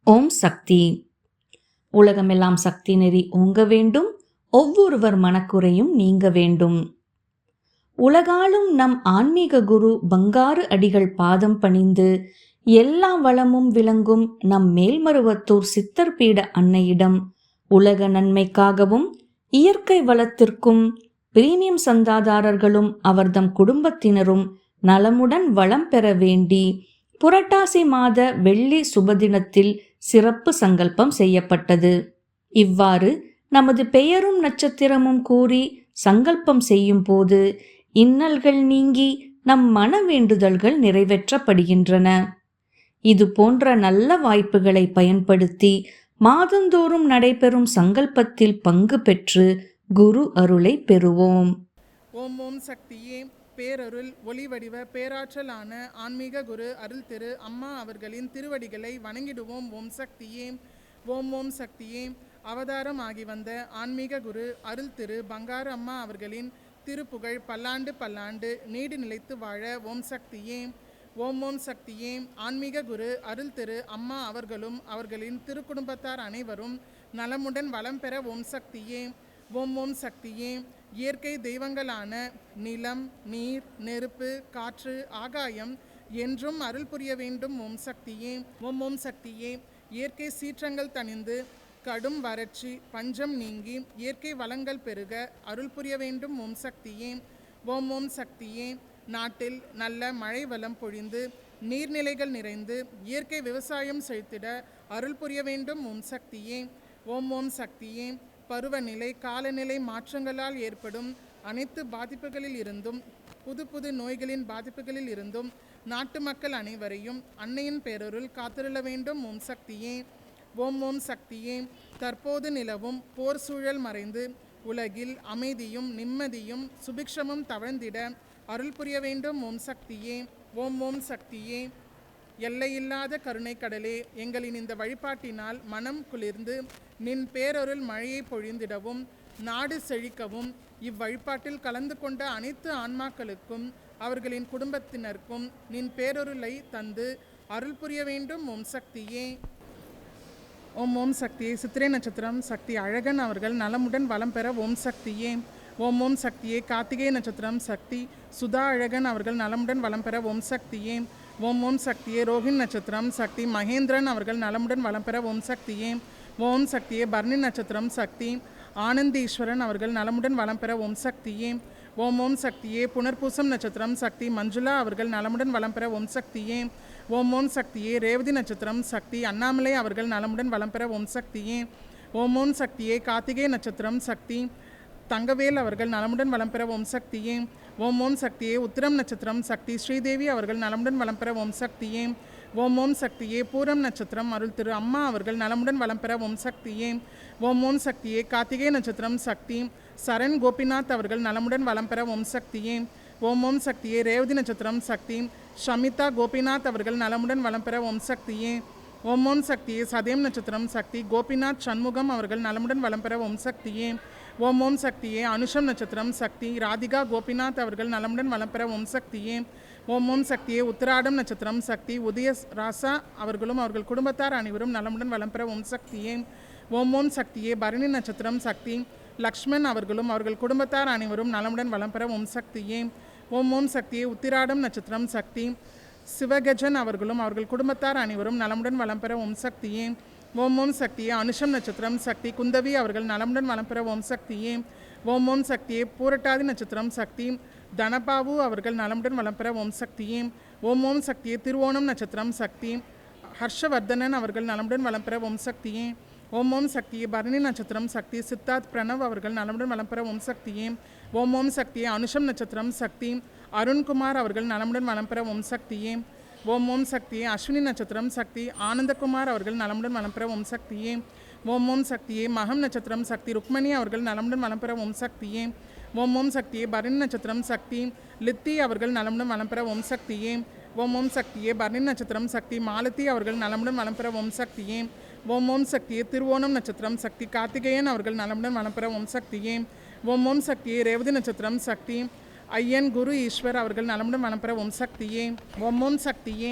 ஓம் சக்தி. உலகமெல்லாம் சக்தி நெறி ஓங்க வேண்டும், ஒவ்வொருவர் மனக்குறையும் நீங்க வேண்டும். உலகாலும் நம் ஆன்மீக குரு பங்காரு அடிகள் பாதம் பணிந்து எல்லா வளமும் விளங்கும் நம் மேல்மருவத்தூர் சித்தர் பீட அன்னையிடம் உலக நன்மைக்காகவும் இயற்கை வளத்திற்கும் பிரீமியம் சந்தாதாரர்களும் அவர்தம் குடும்பத்தினரும் நலமுடன் வளம் பெற வேண்டி புரட்டாசி மாத வெள்ளி சுபதினத்தில் சிறப்பு சங்கல்பம் செய்யப்பட்டது. இவ்வாறு நமது பெயரும் நட்சத்திரமும் கூறி சங்கல்பம் செய்யும் போது இன்னல்கள் நீங்கி நம் மன வேண்டுதல்கள் நிறைவேற்றப்படுகின்றன. இது போன்ற நல்ல வாய்ப்புகளை பயன்படுத்தி மாதந்தோறும் நடைபெறும் சங்கல்பத்தில் பங்கு பெற்று குரு அருளை பெறுவோம். ஓம் ஓம் சக்தியே. பேரருள் ஒளிவடிவ பேராற்றலான ஆன்மீக குரு அருள் திரு அம்மா அவர்களின் திருவடிகளை வணங்கிடுவோம். ஓம் சக்தியே. ஓம் ஓம் சக்தியே. அவதாரம் ஆகி வந்த ஆன்மீக குரு அருள் திரு பங்காரு அம்மா அவர்களின் திருப்புகழ் பல்லாண்டு பல்லாண்டு நீடு நிலைத்து வாழ. ஓம் சக்தியே. ஓம் ஓம் சக்தியே. ஆன்மீக குரு அருள் திரு அம்மா அவர்களும் அவர்களின் திருக்குடும்பத்தார் அனைவரும் நலமுடன் வளம் பெற. ஓம் சக்தியே. ஓம் ஓம் சக்தியே. இயற்கை தெய்வங்களான நிலம், நீர், நெருப்பு, காற்று, ஆகாயம் என்றும் அருள் புரிய வேண்டும். ஓம் சக்தியே. ஓம் ஓம் சக்தியே. இயற்கை சீற்றங்கள் தணிந்து கடும் வறட்சி பஞ்சம் நீங்கி இயற்கை வளங்கள் பெருக அருள் புரிய வேண்டும். ஓம் சக்தியே. ஓம் ஓம் சக்தியே. நாட்டில் நல்ல மழை வளம் பொழிந்து நீர்நிலைகள் நிறைந்து இயற்கை விவசாயம் செழித்திட அருள் புரிய வேண்டும். ஓம் சக்தியே. ஓம் ஓம் சக்தியே. பருவநிலை காலநிலை மாற்றங்களால் ஏற்படும் அனைத்து பாதிப்புகளில் இருந்தும் புது புது நோய்களின் பாதிப்புகளில் இருந்தும் நாட்டு மக்கள் அனைவரையும் அன்னையின் பேரருள் காத்திருள வேண்டும். ஓம் சக்தியே. ஓம் ஓம் சக்தியே. தற்போது நிலவும் போர் சூழல் மறைந்து உலகில் அமைதியும் நிம்மதியும் சுபிக்ஷமும் தவழ்ந்திட அருள் புரிய வேண்டும். ஓம் சக்தியே. ஓம் ஓம் சக்தியே. எல்லையில்லாத கருணை கடலே, எங்களின் இந்த வழிபாட்டினால் மனம் குளிர்ந்து நின் பேரருள் மழையை பொழிந்திடவும் நாடு செழிக்கவும் இவ்வழிபாட்டில் கலந்து கொண்ட அனைத்து ஆன்மாக்களுக்கும் அவர்களின் குடும்பத்தினருக்கும் நின் பேரருளை தந்து அருள் புரிய வேண்டும். ஓம் சக்தியே. ஓம் ஓம் சக்தியே. சித்திரை நட்சத்திரம் சக்தி அழகன் அவர்கள் நலமுடன் வளம் பெற. ஓம் சக்தியே. ஓம் ஓம் சக்தியே. கார்த்திகை நட்சத்திரம் சக்தி சுதா அழகன் அவர்கள் நலமுடன் வளம் பெற. ஓம் சக்தியே. ஓம் ஓம் சக்தியே. ரோஹிணி நட்சத்திரம் சக்தி மகேந்திரன் அவர்கள் நலமுடன் வளம் பெற. ஓம் சக்தியே. ஓம் சக்தியே. பரணி நட்சத்திரம் சக்தி ஆனந்தீஸ்வரன் அவர்கள் நலமுடன் வளம் பெற. ஓம் சக்தியே. ஓம் ஓம் சக்தியே. புனர்பூசம் நட்சத்திரம் சக்தி மஞ்சுளா அவர்கள் நலமுடன் வளம் பெற. ஓம் சக்தியே. ஓம் ஓம் சக்தியே. ரேவதி நட்சத்திரம் சக்தி அண்ணாமலை அவர்கள் நலமுடன் வளம் பெற. ஓம் சக்தியே. ஓம் ஓம் சக்தியே. கார்த்திகை நட்சத்திரம் சக்தி தங்கவேல் அவர்கள் நலமுடன் வளம் பெற. ஓம் சக்தியே. ஓம் ஓம் சக்தியே. உத்திரம் நட்சத்திரம் சக்தி ஸ்ரீதேவி அவர்கள் நலமுடன் வளம் பெற. ஓம் சக்தியே. ஓம் ஓம் சக்தியே. பூரம் நட்சத்திரம் அருள் திரு அம்மா அவர்கள் நலமுடன் வளம் பெற. ஓம் சக்தியே. ஓம் ஓம் சக்தியே. கார்த்திகை நட்சத்திரம் சக்தி சரண் கோபிநாத் அவர்கள் நலமுடன் வளம் பெற. ஓம் சக்தியே. ஓம் ஓம் சக்தியே. ரேவதி நட்சத்திரம் சக்தி ஷமிதா கோபிநாத் அவர்கள் நலமுடன் வளம் பெற. ஓம் சக்தியே. ஓம் ஓம் சக்தியே. சதயம் நட்சத்திரம் சக்தி கோபிநாத் சண்முகம் அவர்கள் நலமுடன் வளம் பெற. ஓம் சக்தியே. ஓம் ஓம் சக்தியே. அனுஷம் நட்சத்திரம் சக்தி ராதிகா கோபிநாத் அவர்கள் நலமுடன் வளம் பெற. ஓம் சக்தியே. ஓம் ஓம் சக்தியே. உத்திராடம் நட்சத்திரம் சக்தி உதய ராசா அவர்களும் அவர்கள் குடும்பத்தார் அனைவரும் நலமுடன் வளம் பெற. ஓம் சக்தியே. ஓம் ஓம் சக்தியே. பரணி நட்சத்திரம் சக்தி லக்ஷ்மண் அவர்களும் அவர்கள் குடும்பத்தார் அனைவரும் நலமுடன் வளம் பெற. ஓம் சக்தியே. ஓம் ஓம் சக்தியே. உத்திராடம் நட்சத்திரம் சக்தி சிவகஜன் அவர்களும் அவர்கள் குடும்பத்தார் அனைவரும் நலமுடன் வளம் பெற. ஓம் சக்தியே. ஓம் ஓம் சக்தியே. அனுஷம் நட்சத்திரம் சக்தி குந்தவி அவர்கள் நலமுடன் வளம் பெற. ஓம் சக்தியே. ஓம் ஓம் சக்தியே. பூரட்டாதி நட்சத்திரம் சக்தி தனபாபு அவர்கள் நலமுடன் வளம் பெற. ஓம் சக்தியே. ஓம் ஓம் சக்தியே. திருவோணம் நட்சத்திரம் சக்தி ஹர்ஷவர்தனன் அவர்கள் நலமுடன் வளம் பெற. ஓம் சக்தியே. ஓம் ஓம் சக்தியே. பரணி நட்சத்திரம் சக்தி சித்தார்த் பிரணவ் அவர்கள் நலமுடன் வளம் பெற. ஓம் சக்தியே. ஓம் ஓம் சக்தியே. அனுஷம் நட்சத்திரம் சக்தி அருண்குமார் அவர்கள் நலமுடன் வளம் பெற. ஓம் சக்தியே. ஓம் ஓம் சக்தியே. அஸ்வினி நட்சத்திரம் சக்தி ஆனந்தகுமார் அவர்கள் நலமுடன் வளம் பெற. ஓம் சக்தியே. ஓம் ஓம் சக்தியே. மகம் நட்சத்திரம் சக்தி ருக்மணி அவர்கள் நலமுடன் வளம் பெற. ஓம் சக்தியே. ஓம் ஓம் சக்தியே. பரணி நட்சத்திரம் சக்தி லித்தி அவர்கள் நலமுடன் வளம் பெற. ஓம் சக்தியே. ஓம் ஓம் சக்தியே. பரணி நட்சத்திரம் சக்தி மாலதி அவர்கள் நலமுடன் வளம் பெற. ஓம் சக்தியே. ஓம் ஓம் சக்தியே. திருவோணம் நட்சத்திரம் சக்தி கார்த்திகேயன் அவர்கள் நலமுடன் வளம் பெற. ஓம் சக்தியே. ஓம் ஓம் சக்தியே. ரேவதி நட்சத்திரம் சக்தி ஐயன் குரு ஈஸ்வர் அவர்கள் நலமுடன் வளம் பெற. ஓம் சக்தியே. ஓம் ஓம் சக்தியே.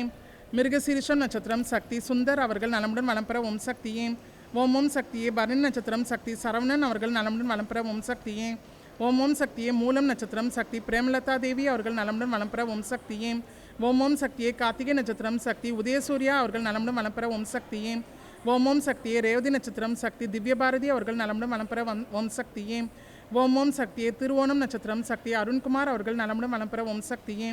மிருகசீரிஷம் நட்சத்திரம் சக்தி சுந்தர் அவர்கள் நலமுடன் வளம் பெற ஓம் சக்தியே. ஓம் ஓம் சக்தியே. பரணி நட்சத்திரம் சக்தி சரவணன் அவர்கள் நலமுடன் வளம் பெற ஓம் சக்தியே. ஓம் ஓம் சக்தியே. மூலம் நட்சத்திரம் சக்தி பிரேமலதா தேவி அவர்கள் நலமுடன் வளம் பெற ஓம் சக்தியே. ஓம் ஓம் சக்தியே. கார்த்திகை நட்சத்திரம் சக்தி உதயசூர்யா அவர்கள் நலமுடன் வளம் பெற ஓம் சக்தியே. ஓம் ஓம் சக்தியே. ரேவதி நட்சத்திரம் சக்தி திவ்யபாரதி அவர்கள் நலமுடன் வளம் பெற ஓம் சக்தியே. ஓம் ஓம் சக்தியே. திருவோணம் நட்சத்திரம் சக்தி அருண்குமார் அவர்கள் நலமுடன் வளம் பெற ஓம் சக்தியே.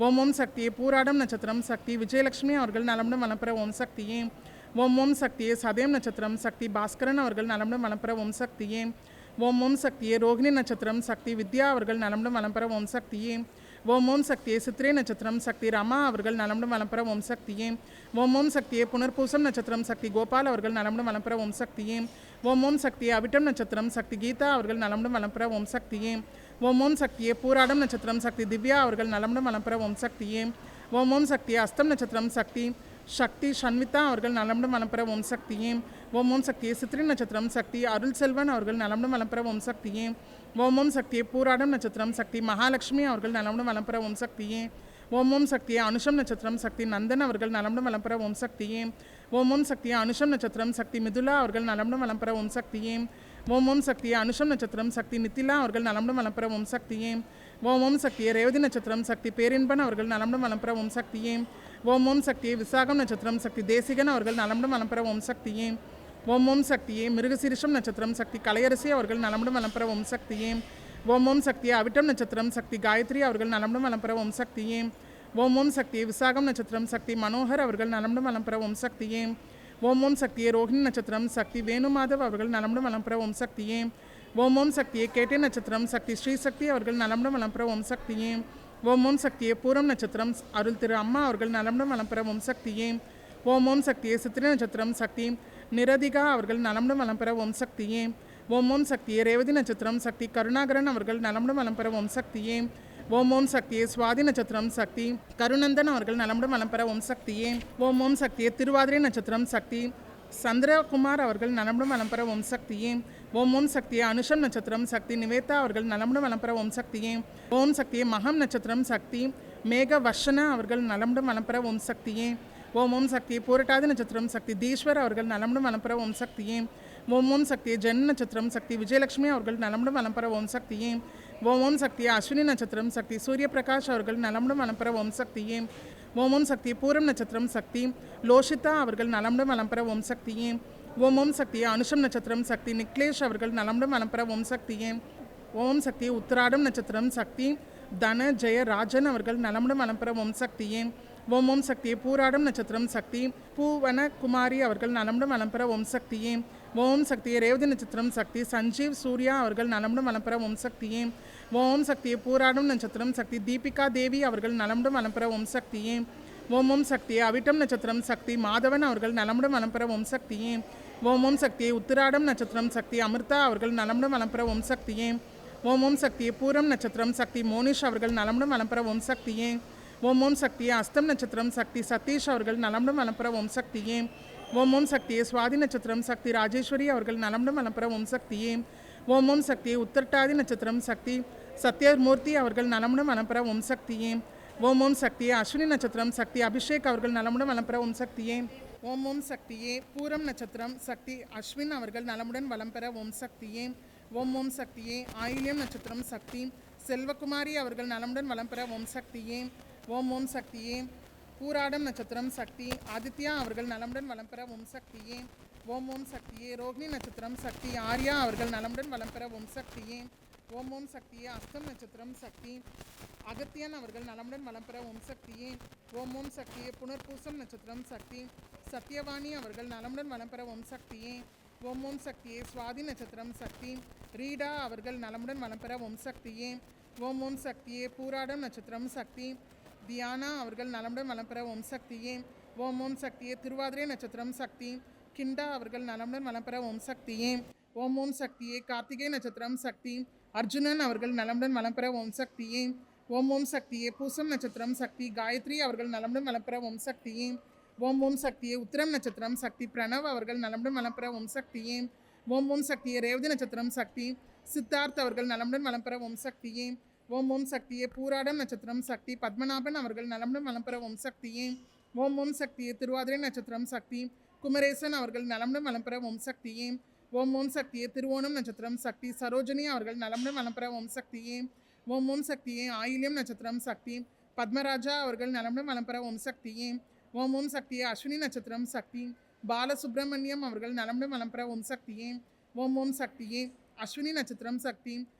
ஓம் ஓம் சக்தியே. பூராடம் நட்சத்திரம் சக்தி விஜயலட்சுமி அவர்கள் நலமுடன் வளம் பெற ஓம் சக்தியே. ஓம் ஓம் சக்தியே. சதயம் நட்சத்திரம் சக்தி பாஸ்கரன் அவர்கள் நலமுடன் வளம் பெற ஓம் சக்தியே. ஓம் ஓம் சக்தியே. ரோகிணி நட்சத்திரம் சக்தி வித்யா அவர்கள் நலமுடன் வளம் பெற ஓம் சக்தியே. ஓம் ஓம் சக்தியே. சித்திரை நட்சத்திரம் சக்தி ரமா அவர்கள் நலமுடன் வளம் பெற ஓம் சக்தியே. ஓம் ஓம் சக்தியே. புனர்பூசம் நட்சத்திரம் சக்தி கோபால் அவர்கள் நலமுடன் வளம் பெற ஓம் சக்தியே. ஓம் ஓம் சக்தியே. அவிட்டம் நட்சத்திரம் சக்தி கீதா அவர்கள் நலமுடன் வளம் பெற ஓம் சக்தியே. ஓம் ஓம் சக்தியே. பூராடம் நட்சத்திரம் சக்தி திவ்யா அவர்கள் நலமுடன் வளம் பெற ஓம் சக்தியே. ஓம் ஓம் சக்தியே. அஸ்தம் நட்சத்திரம் சக்தி சக்தி ஷண்விதா அவர்கள் நலமுடன் வளம் பெற ஓம் சக்தியே. ஓம் ஓம் சக்தியே. சித்திரை நட்சத்திரம் சக்தி அருள் செல்வன் அவர்கள் நலமுடன் வளம் பெற ஓம் சக்தியே. ஓம் ஓம் சக்தியே. பூராடம் நட்சத்திரம் சக்தி மகாலட்சுமி அவர்கள் நலமுடன் வளம் பெற ஓம் சக்தியே. ஓம் ஓம் சக்தியே. அனுஷம் நட்சத்திரம் சக்தி நந்தன் அவர்கள் நலமுடன் வளம் பெற ஓம் சக்தியே. ஓம் ஓம் சக்தியே. அனுஷம் நட்சத்திரம் சக்தி மிதுலா அவர்கள் நலமுடன் வளம் பெற ஓம் சக்தியே. ஓம் ஓம் சக்தியே. அனுஷம் நட்சத்திரம் சக்தி நித்திலா அவர்கள் நலமுடன் வளம் பெற ஓம் சக்தியே. ஓம் ஓம் சக்தியே. ரேவதி நட்சத்திரம் சக்தி பேரின்பன் அவர்கள் நலமுடன் வளம் பெற ஓம் சக்தியே. ஓம் ஓம் சக்தியே. விசாகம் நட்சத்திரம் சக்தி தேசிகன் அவர்கள் நலமுடன் வளம் பெற ஓம் சக்தியே. ஓம் ஓம் சக்தியே. மிருகசீரிஷம் நட்சத்திரம் சக்தி கலையரசி அவர்கள் நலமுடன் வளம் பெற ஓம் சக்தியே. ஓம் ஓம் சக்தியே. அவிட்டம் நட்சத்திரம் சக்தி காயத்ரி அவர்கள் நலமுடன் வளம் பெற ஓம் சக்தியே. ஓம் ஓம் சக்தியே. விசாகம் நட்சத்திரம் சக்தி மனோகர் அவர்கள் நலமுடன் வளம் பெற ஓம் சக்தியே. ஓம் ஓம் சக்தியே. ரோஹிணி நட்சத்திரம் சக்தி வேணுமாதவ் அவர்கள் நலமுடன் வளம் பெற ஓம் சக்தியே. ஓம் ஓம் சக்தியே. கேட்டை நட்சத்திரம் சக்தி ஸ்ரீசக்தி அவர்கள் நலமுடன் வளம் பெற ஓம் சக்தியே. ஓம் ஓம் சக்தியே. பூரம் நட்சத்திரம் அருள் திரு அம்மா அவர்கள் நலமுடன் வளம் பெற ஓம் சக்தியே. ஓம் ஓம் சக்தியே. சித்திரை நட்சத்திரம் சக்தி நிரதிகா அவர்கள் நலமுடன் வளம் பெற ஓம் சக்தியே. ஓம் ஓம் சக்தியே. ரேவதி நட்சத்திரம் சக்தி கருணாகரன் அவர்கள் நலமுடன் வளம் பெற ஓம் சக்தியே. ஓம் ஓம் சக்தியே. சுவாதி நட்சத்திரம் சக்தி கருநந்தன் அவர்கள் நலமுடன் வளம் பெற ஓம் சக்தியே. ஓம் ஓம் சக்தியே. திருவாதிரை நட்சத்திரம் சக்தி சந்திரகுமார் அவர்கள் நலமுடன் வளம் பெற ஓம் சக்தியே. ஓம் ஓம் சக்தியே. அனுஷம் நட்சத்திரம் சக்தி நிவேதா அவர்கள் நலமுடன் வளம் பெற ஓம் சக்தியே. ஓம் சக்தியே. மகம் நட்சத்திரம் சக்தி மேக வர்ஷனா அவர்கள் நலமுடன் வளம் பெற ஓம் சக்தியே. ஓம் ஓம் சக்தியே. பூரட்டாதி நட்சத்திரம் சக்தி தீஸ்வர் அவர்கள் நலமுடன் வளம் பெற ஓம் சக்தியே. ஓம் ஓம் சக்தியே. ஜென் நட்சத்திரம் சக்தி விஜயலட்சுமி அவர்கள் நலமுடன் வளம் பெற ஓம் சக்தியே. ஓம் ஓம் சக்தியே. அஸ்வினி நட்சத்திரம் சக்தி சூரிய பிரகாஷ் அவர்கள் நலமுடன் வளம் பெற ஓம் சக்தியே. ஓம் ஓம் சக்தியே. பூரம் நட்சத்திரம் சக்தி லோஷிதா அவர்கள் நலமுடன் வளம் பெற ஓம் சக்தியே. ஓம் ஓம் சக்தியே. அனுஷம் நட்சத்திரம் சக்தி நிக்லேஷ் அவர்கள் நலமுடன் வளம் பெற ஓம் சக்தியே. ஓம் சக்தியே. உத்திராடம் நட்சத்திரம் சக்தி தன ஜெய ராஜன் அவர்கள் நலமுடன் வளம் பெற ஓம் சக்தியே. ஓம் ஓம் சக்தியே. பூராடம் நட்சத்திரம் சக்தி பூவன குமாரி அவர்கள் நலமுடன் வளம் பெற ஓம் சக்தியே. ஓம் சக்தியே. ரேவதி நட்சத்திரம் சக்தி சஞ்சீவ் சூர்யா அவர்கள் நலமுடன் வளம் பெற ஓம் சக்தியே. ஓம் சக்தியே. பூராடம் நட்சத்திரம் சக்தி தீபிகா தேவி அவர்கள் நலமுடன் வளம் பெற ஓம் சக்தியே. ஓம் ஓம் சக்தியே. அவிட்டம் நட்சத்திரம் சக்தி மாதவன் அவர்கள் நலமுடன் வளம் பெற ஓம் சக்தியே. ஓம் ஓம் சக்தியே. உத்திராடம் நட்சத்திரம் சக்தி அமிர்தா அவர்கள் நலமுடன் வளம் பெற ஓம் சக்தியே. ஓம் ஓம் சக்தியே. பூரம் நட்சத்திரம் சக்தி மோனிஷ் அவர்கள் நலமுடன் வளம் பெற ஓம் சக்தியே. ஓம் ஓம் சக்தியே. அஸ்தம் நட்சத்திரம் சக்தி சதீஷ் அவர்கள் நலமுடன் வளம் பெற ஓம் சக்தியே. ஓம் ஓம் சக்தியே. சுவாதி நட்சத்திரம் சக்தி ராஜேஸ்வரி அவர்கள் நலமுடன் வளம் பெற ஓம் சக்தியே. ஓம் ஓம் சக்தியே. உத்திரட்டாதி நட்சத்திரம் சக்தி சத்யமூர்த்தி அவர்கள் நலமுடன் வளம் பெற ஓம் சக்தியே. ஓம் ஓம் சக்தியே. அஸ்வினி நட்சத்திரம் சக்தி அபிஷேக் அவர்கள் நலமுடன் வளம் பெற ஓம் சக்தியே. ஓம் ஓம் சக்தியே. பூரம் நட்சத்திரம் சக்தி அஸ்வின் அவர்கள் நலமுடன் வளம் பெற ஓம் சக்தியே. ஓம் ஓம் சக்தியே. ஆயில்யம் நட்சத்திரம் சக்தி செல்வகுமாரி அவர்கள் நலமுடன் வளம் பெற ஓம் சக்தியே. ஓம் ஓம் சக்தியே. பூராடம் நட்சத்திரம் சக்தி ஆதித்யா அவர்கள் நலமுடன் வளம் பெற ஓம் சக்தியே. ஓம் ஓம் சக்தியே. ரோகிணி நட்சத்திரம் சக்தி ஆர்யா அவர்கள் நலமுடன் வளம் பெற ஓம் சக்தியே. ஓம் ஓம் சக்தியே. அஸ்தம் நட்சத்திரம் சக்தி அகத்தியன் அவர்கள் நலமுடன் வளம் பெற ஓம் சக்தியே. ஓம் ஓம் சக்தியே. புனர்பூசம் நட்சத்திரம் சக்தி சத்யவாணி அவர்கள் நலமுடன் வளம் பெற ஓம் சக்தியே. ஓம் ஓம் சக்தியே. சுவாதி நட்சத்திரம் சக்தி ரீடா அவர்கள் நலமுடன் வளம் பெற ஓம் சக்தியே. ஓம் ஓம் சக்தியே. பூராடம் நட்சத்திரம் சக்தி தியானா அவர்கள் நலமுடன் வளம் பெற ஓம் சக்தியே. ஓம் ஓம் சக்தியே. திருவாதிரை நட்சத்திரம் சக்தி கிண்டா அவர்கள் நலமுடன் வளம் பெற ஓம் சக்தியே. ஓம் ஓம் சக்தியே. கார்த்திகை நட்சத்திரம் சக்தி அர்ஜுனன் அவர்கள் நலமுடன் வளம் பெற ஓம் சக்தியே. ஓம் ஓம் சக்தியே. பூசம் நட்சத்திரம் சக்தி காயத்ரி அவர்கள் நலமுடன் வளம் பெற ஓம் சக்தியே. ஓம் ஓம் சக்தியே. உத்திரம் நட்சத்திரம் சக்தி பிரணவ் அவர்கள் நலமுடன் வளம் பெற ஓம் சக்தியே. ஓம் ஓம் சக்தியே. ரேவதி நட்சத்திரம் சக்தி சித்தார்த் அவர்கள் நலமுடன் வளம் பெற ஓம் சக்தியே. ஓம் ஓம் சக்தியே. பூராடம் நட்சத்திரம் சக்தி பத்மநாபன் அவர்கள் நலமுடன் வளம் பெற ஓம் சக்தியே. ஓம் ஓம் சக்தியே. திருவாதிரை நட்சத்திரம் சக்தி குமரேசன் அவர்கள் நலமுடன் வளம் பெற ஓம் சக்தியே. ஓம் ஓம் சக்தியே. திருவோணம் நட்சத்திரம் சக்தி சரோஜினி அவர்கள் நலமுடன் வளம் பெற ஓம் சக்தியே. ஓம் ஓம் சக்தியே. ஆயில்யம் நட்சத்திரம் சக்தி பத்மராஜா அவர்கள் நலமுடன் வளம் பெற ஓம் சக்தியே. ஓம் ஓம் சக்தியே. அஸ்வினி நட்சத்திரம் சக்தி பாலசுப்ரமணியம் அவர்கள் நலமுடன் வளம் பெற ஓம் சக்தியே. ஓம் ஓம் சக்தியே. அஸ்வினி நட்சத்திரம் சக்தி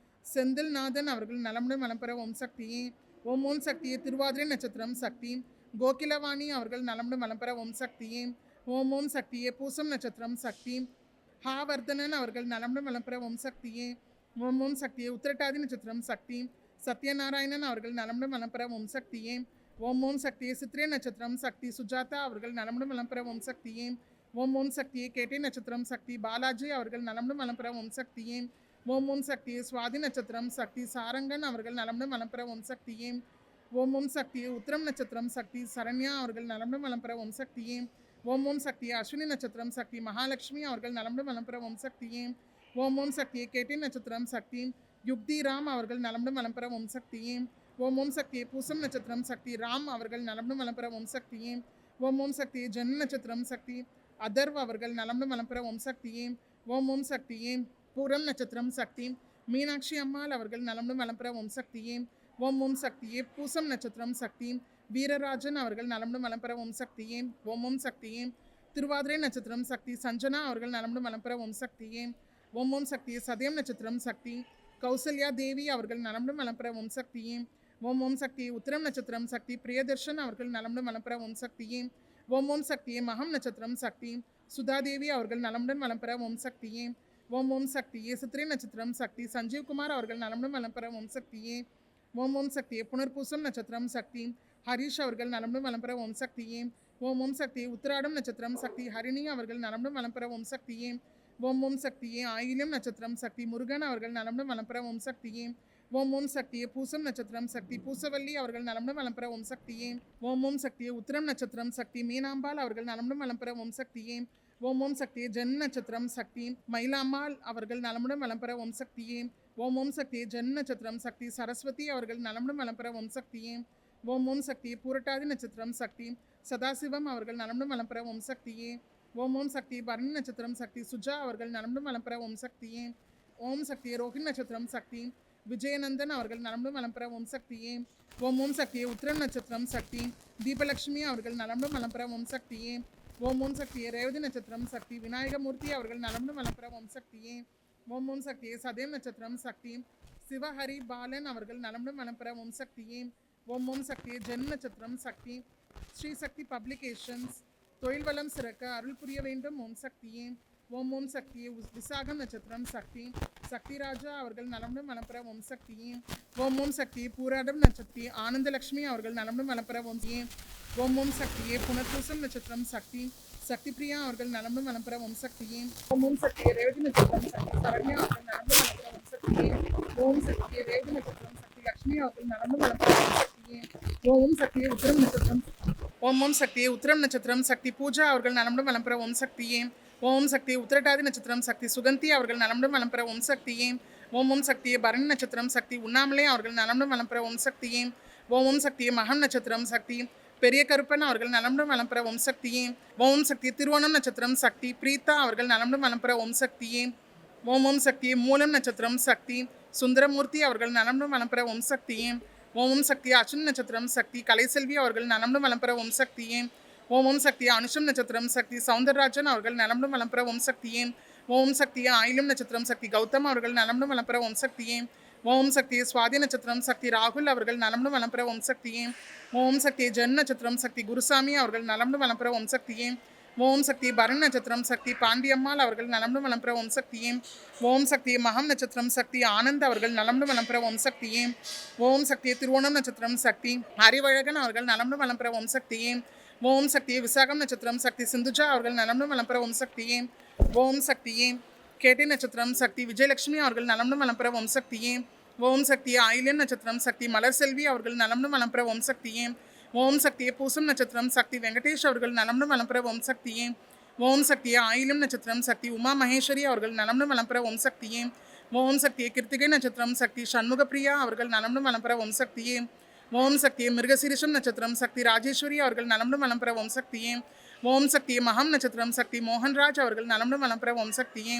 செந்தில்நாதன் அவர்கள் நலமுடன் வளம் பெற ஓம் சக்தியே. ஓம் ஓம் சக்தியே. திருவாதிரை நட்சத்திரம் சக்தி கோகிலவாணி அவர்கள் நலமுடன் வளம் பெற ஓம் சக்தியே. ஓம் ஓம் சக்தியே. பூசம் நட்சத்திரம் சக்தி ஹாவர்தனன் அவர்கள் நலமுடன் வளம் பெற ஓம் சக்தியே. ஓம் ஓம் சக்தியே. உத்திரட்டாதி நட்சத்திரம் சக்தி சத்யநாராயணன் அவர்கள் நலமுடன் வளம் பெற ஓம் சக்தியே. ஓம் ஓம் சக்தியே. சித்திரை நட்சத்திரம் சக்தி சுஜாதா அவர்கள் நலமுடன் வளம் பெற ஓம் சக்தியே. ஓம் ஓம் சக்தியே. கேட்டை நட்சத்திரம் சக்தி பாலாஜி அவர்கள் நலமுடன் வளம் பெற ஓம் சக்தியே. ஓம் ஓம் சக்தியே. சுவாதி நட்சத்திரம் சக்தி சாரங்கன் அவர்கள் நலமுடன் வளம் பெற ஓம் சக்தியே. ஓம் ஓம் சக்தியே. உத்திரம் நட்சத்திரம் சக்தி சரண்யா அவர்கள் நலமுடன் வளம் பெற ஓம் சக்தியே. ஓம் ஓம் சக்தியே. அஸ்வினி நட்சத்திரம் சக்தி மகாலட்சுமி அவர்கள் நலமுடன் வளம் பெற ஓம் சக்தியே. ஓம் ஓம் சக்தியே. கேட்டை நட்சத்திரம் சக்தி யுக்தி ராம் அவர்கள் நலமுடன் வளம் பெற ஓம் சக்தியே. ஓம் ஓம் சக்தியே. பூசம் நட்சத்திரம் சக்தி ராம் அவர்கள் நலமுடன் வளம் பெற ஓம் சக்தியே. ஓம் ஓம் சக்தியே. ஜன் நட்சத்திரம் சக்தி அதர்வ் அவர்கள் நலமுடன் வளம் பெற ஓம் சக்தியே. ஓம் ஓம் சக்தியே. பூரம் நட்சத்திரம் சக்தி மீனாட்சி அம்மாள் அவர்கள் நலமுடன் வளம் பெற ஓம் சக்தியே. ஓம் ஓம் சக்தியே. பூசம் நட்சத்திரம் சக்தி வீரராஜன் அவர்கள் நலமுடன் வளம் பெற ஓம் சக்தியே. ஓம் ஓம் சக்தியே. திருவாதிரை நட்சத்திரம் சக்தி சஞ்சனா அவர்கள் நலமுடன் வளம் பெற ஓம் சக்தியே. ஓம் ஓம் சக்தியே. சதயம் நட்சத்திரம் சக்தி கௌசல்யா தேவி அவர்கள் நலமுடன் வளம் பெற ஓம் சக்தியே. ஓம் ஓம் சக்தியே. உத்திரம் நட்சத்திரம் சக்தி பிரியதர்ஷன் அவர்கள் நலமுடன் வளம் பெற ஓம் சக்தியே. ஓம் ஓம் சக்தியே. மகம் நட்சத்திரம் சக்தி சுதாதேவி அவர்கள் நலமுடன் வளம் பெற ஓம் சக்தியே. ஓம் ஓம் சக்தியே. சித்திரை நட்சத்திரம் சக்தி சஞ்சீவ்குமார் அவர்கள் நலமுடன் வளம் பெற ஓம் சக்தியே. ஓம் ஓம் சக்தியே. புனர்பூசம் நட்சத்திரம் சக்தி ஹரிஷ் அவர்கள் நலமுடன் வளம் பெற ஓம் சக்தியே. ஓம் ஓம் சக்தியே. உத்திராடம் நட்சத்திரம் சக்தி ஹரிணி அவர்கள் நலமுடன் வளம் பெற ஓம் சக்தியே. ஓம் ஓம் சக்தியே. ஆயில்யம் நட்சத்திரம் சக்தி முருகன் அவர்கள் நலமுடன் வளம் பெற ஓம் சக்தியே. ஓம் ஓம் சக்தியே. பூசம் நட்சத்திரம் சக்தி பூசவல்லி அவர்கள் நலமுடன் வளம் பெற ஓம் சக்தியே. ஓம் ஓம் சக்தியே. உத்திரம் நட்சத்திரம் சக்தி மீனாம்பாள் அவர்கள் நலமுடன் வளம் பெற ஓம் சக்தியே. ஓம் ஓம் சக்தியே. ஜன் நட்சத்திரம் சக்தி மயிலாம்பாள் அவர்கள் நலமுடன் வளம் பெற ஓம் சக்தியே. ஓம் ஓம் சக்தியே. ஜன் நட்சத்திரம் சக்தி சரஸ்வதி அவர்கள் நலமுடன் வளம் பெற ஓம் சக்தியே. ஓம் ஓம் சக்தியே. பூரட்டாதி நட்சத்திரம் சக்தி சதாசிவம் அவர்கள் நலமுடன் வளம் பெற ஓம் சக்தியே. ஓம் ஓம் சக்தியே. பரணி நட்சத்திரம் சக்தி சுஜா அவர்கள் நலமுடன் வளம் பெற ஓம் சக்தியே. ஓம் சக்தியே. ரோஹிணி நட்சத்திரம் சக்தி விஜயநந்தன் அவர்கள் நலமுடன் வளம் பெற ஓம் சக்தியே. ஓம் ஓம் சக்தியே. உத்திரம் நட்சத்திரம் சக்தி தீபலட்சுமி அவர்கள் நலமுடன் வளம் பெற ஓம் சக்தியே. ஓம் ஓம் சக்தியே. ரேவதி நட்சத்திரம் சக்தி விநாயகமூர்த்தி அவர்கள் நலமுடன் வளம் பெற ஓம் சக்தியே. ஓம் ஓம் சக்தியே. சதயம் நட்சத்திரம் சக்தி சிவஹரி பாலன் அவர்கள் நலமுடன் வளம் பெற ஓம் சக்தியே. ஓம் ஓம் சக்தியே. ஜென் நட்சத்திரம் சக்தி ஸ்ரீ சக்தி பப்ளிகேஷன்ஸ் தொழில் வளம் சிறக்க அருள் புரிய வேண்டும் ஓம் சக்தியே. ஓம் ஓம் சக்தியே. விசாகம் நட்சத்திரம் சக்தி சக்திராஜா அவர்கள் நலமுடன் வளம் பெற ஓம் சக்தியே. ஓம் ஓம் சக்தியே. பூராடம் நட்சத்திரி ஆனந்தலட்சுமி அவர்கள் நலமுடன் வளம் பெற ஓம் சக்தியே. ஓம் ஓம் சக்தியே. புனர்பூசம் நட்சத்திரம் சக்தி சக்தி பிரியா அவர்கள் நலமுடன் வளம் பெற ஓம் சக்தியே. ஓம் ஓம் சக்தியே. ரேவதி நட்சத்திரம் சக்தி சரண்யா அவர்கள் நலமுடன் வளம் பெற ஓம் சக்தியே. ஓம் சக்தியே. ரேவதி நட்சத்திரம் சக்தி லட்சுமி அவர்கள் நலமுடன் வளம் பெற ஓம் சக்தியே. ஓம் சக்தியே. உத்திரம் நட்சத்திரம் ஓம் ஓம் சக்தியே. உத்திரம் நட்சத்திரம் சக்தி பூஜா அவர்கள் நலமுடன் வளம் பெற ஓம் சக்தியே. ஓம் சக்தியே. உத்திரட்டாதி நட்சத்திரம் சக்தி சுகந்தி அவர்கள் நலமுடன் வளம் பெற ஓம் சக்தியே. ஓம் ஓம் சக்தியே. பரணி நட்சத்திரம் சக்தி உண்ணாமலே அவர்கள் நலமுடன் வளம் பெற ஓம் சக்தியே. ஓம் ஓம் சக்தியே. மகம் நட்சத்திரம் சக்தி பெரிய கருப்பன் அவர்கள் நலமுடன் வளம் பெற ஓம் சக்தியே. ஓம் சக்தியே. திருவோணம் நட்சத்திரம் சக்தி பிரீதா அவர்கள் நலமுடன் வளம் பெற ஓம் சக்தியே. ஓம் ஓம் சக்தியே. மூலம் நட்சத்திரம் சக்தி சுந்தரமூர்த்தி அவர்கள் நலமுடன் வளம் பெற ஓம் சக்தியே. ஓம் ஓம் சக்தியே. அஸ்வினி நட்சத்திரம் சக்தி கலைசெல்வி அவர்கள் நலமுடன் வளம் பெற ஓம் சக்தியே. ஓம் ஓம் சக்தியே. அனுஷம் நட்சத்திரம் சக்தி சௌந்தரராஜன் அவர்கள் நலமுடன் வளம் பெற ஓம் சக்தியே. ஓம் சக்தியே. ஆயிலம் நட்சத்திரம் சக்தி கௌதம் அவர்கள் நலமுடன் வளம் பெற ஓம் சக்தியே. ஓம் சக்தியே. சுவாதி நட்சத்திரம் சக்தி ராகுல் அவர்கள் நலமுடன் வளம் பெற ஓம் சக்தியே. ஓம் சக்தியே. ஜன் நட்சத்திரம் சக்தி குருசாமி அவர்கள் நலமுடன் வளம் பெற ஓம் சக்தியே. ஓம் சக்தியே. பரண் நட்சத்திரம் சக்தி பாண்டியம்மாள் அவர்கள் நலமுடன் வளம் பெற ஓம் சக்தியே. ஓம் சக்தியே. மகம் நட்சத்திரம் சக்தி ஆனந்த் அவர்கள் நலமுடன் வளம் பெற ஓம் சக்தியே. ஓம் சக்தியே. திருவோணம் நட்சத்திரம் சக்தி அறிவழகன் அவர்கள் நலமுடன் வளம் பெற ஓம் சக்தியே. ஓம் சக்தியே. விசாகம் நட்சத்திரம் சக்தி சிந்துஜா அவர்கள் நலமுடன் வளம் பெற ஓம் சக்தியே. ஓம் சக்தியே. கேட்டை நட்சத்திரம் சக்தி விஜயலட்சுமி அவர்கள் நலமுடன் வளம் பெற ஓம் சக்தியே. ஓம் சக்தியே. ஆயில்யம் நட்சத்திரம் சக்தி மலர் செல்வி அவர்கள் நலமுடன் வளம் பெற ஓம் சக்தியே. ஓம் சக்தியே. பூசம் நட்சத்திரம் சக்தி வெங்கடேஷ் அவர்கள் நலமுடன் வளம் பெற ஓம் சக்தியே. ஓம் சக்தியே. ஆயில்யம் நட்சத்திரம் சக்தி உமா மகேஸ்வரி அவர்கள் நலமுடன் வளம் பெற ஓம் சக்தியே. ஓம் சக்தியே. கிருத்திகை நட்சத்திரம் சக்தி சண்முகப்பிரியா அவர்கள் நலமுடன் வளம் பெற ஓம் சக்தியே. ஓம் சக்தியே மிருகசீரிஷம் நட்சத்திரம் சக்தி ராஜேஸ்வரி அவர்கள் நலமுடன் வளம் பெற ஓம் சக்தியே. ஓம் சக்தியே மகம் நட்சத்திரம் சக்தி மோகன்ராஜ் அவர்கள் நலமுடன் வளம் பெற ஓம் சக்தியே.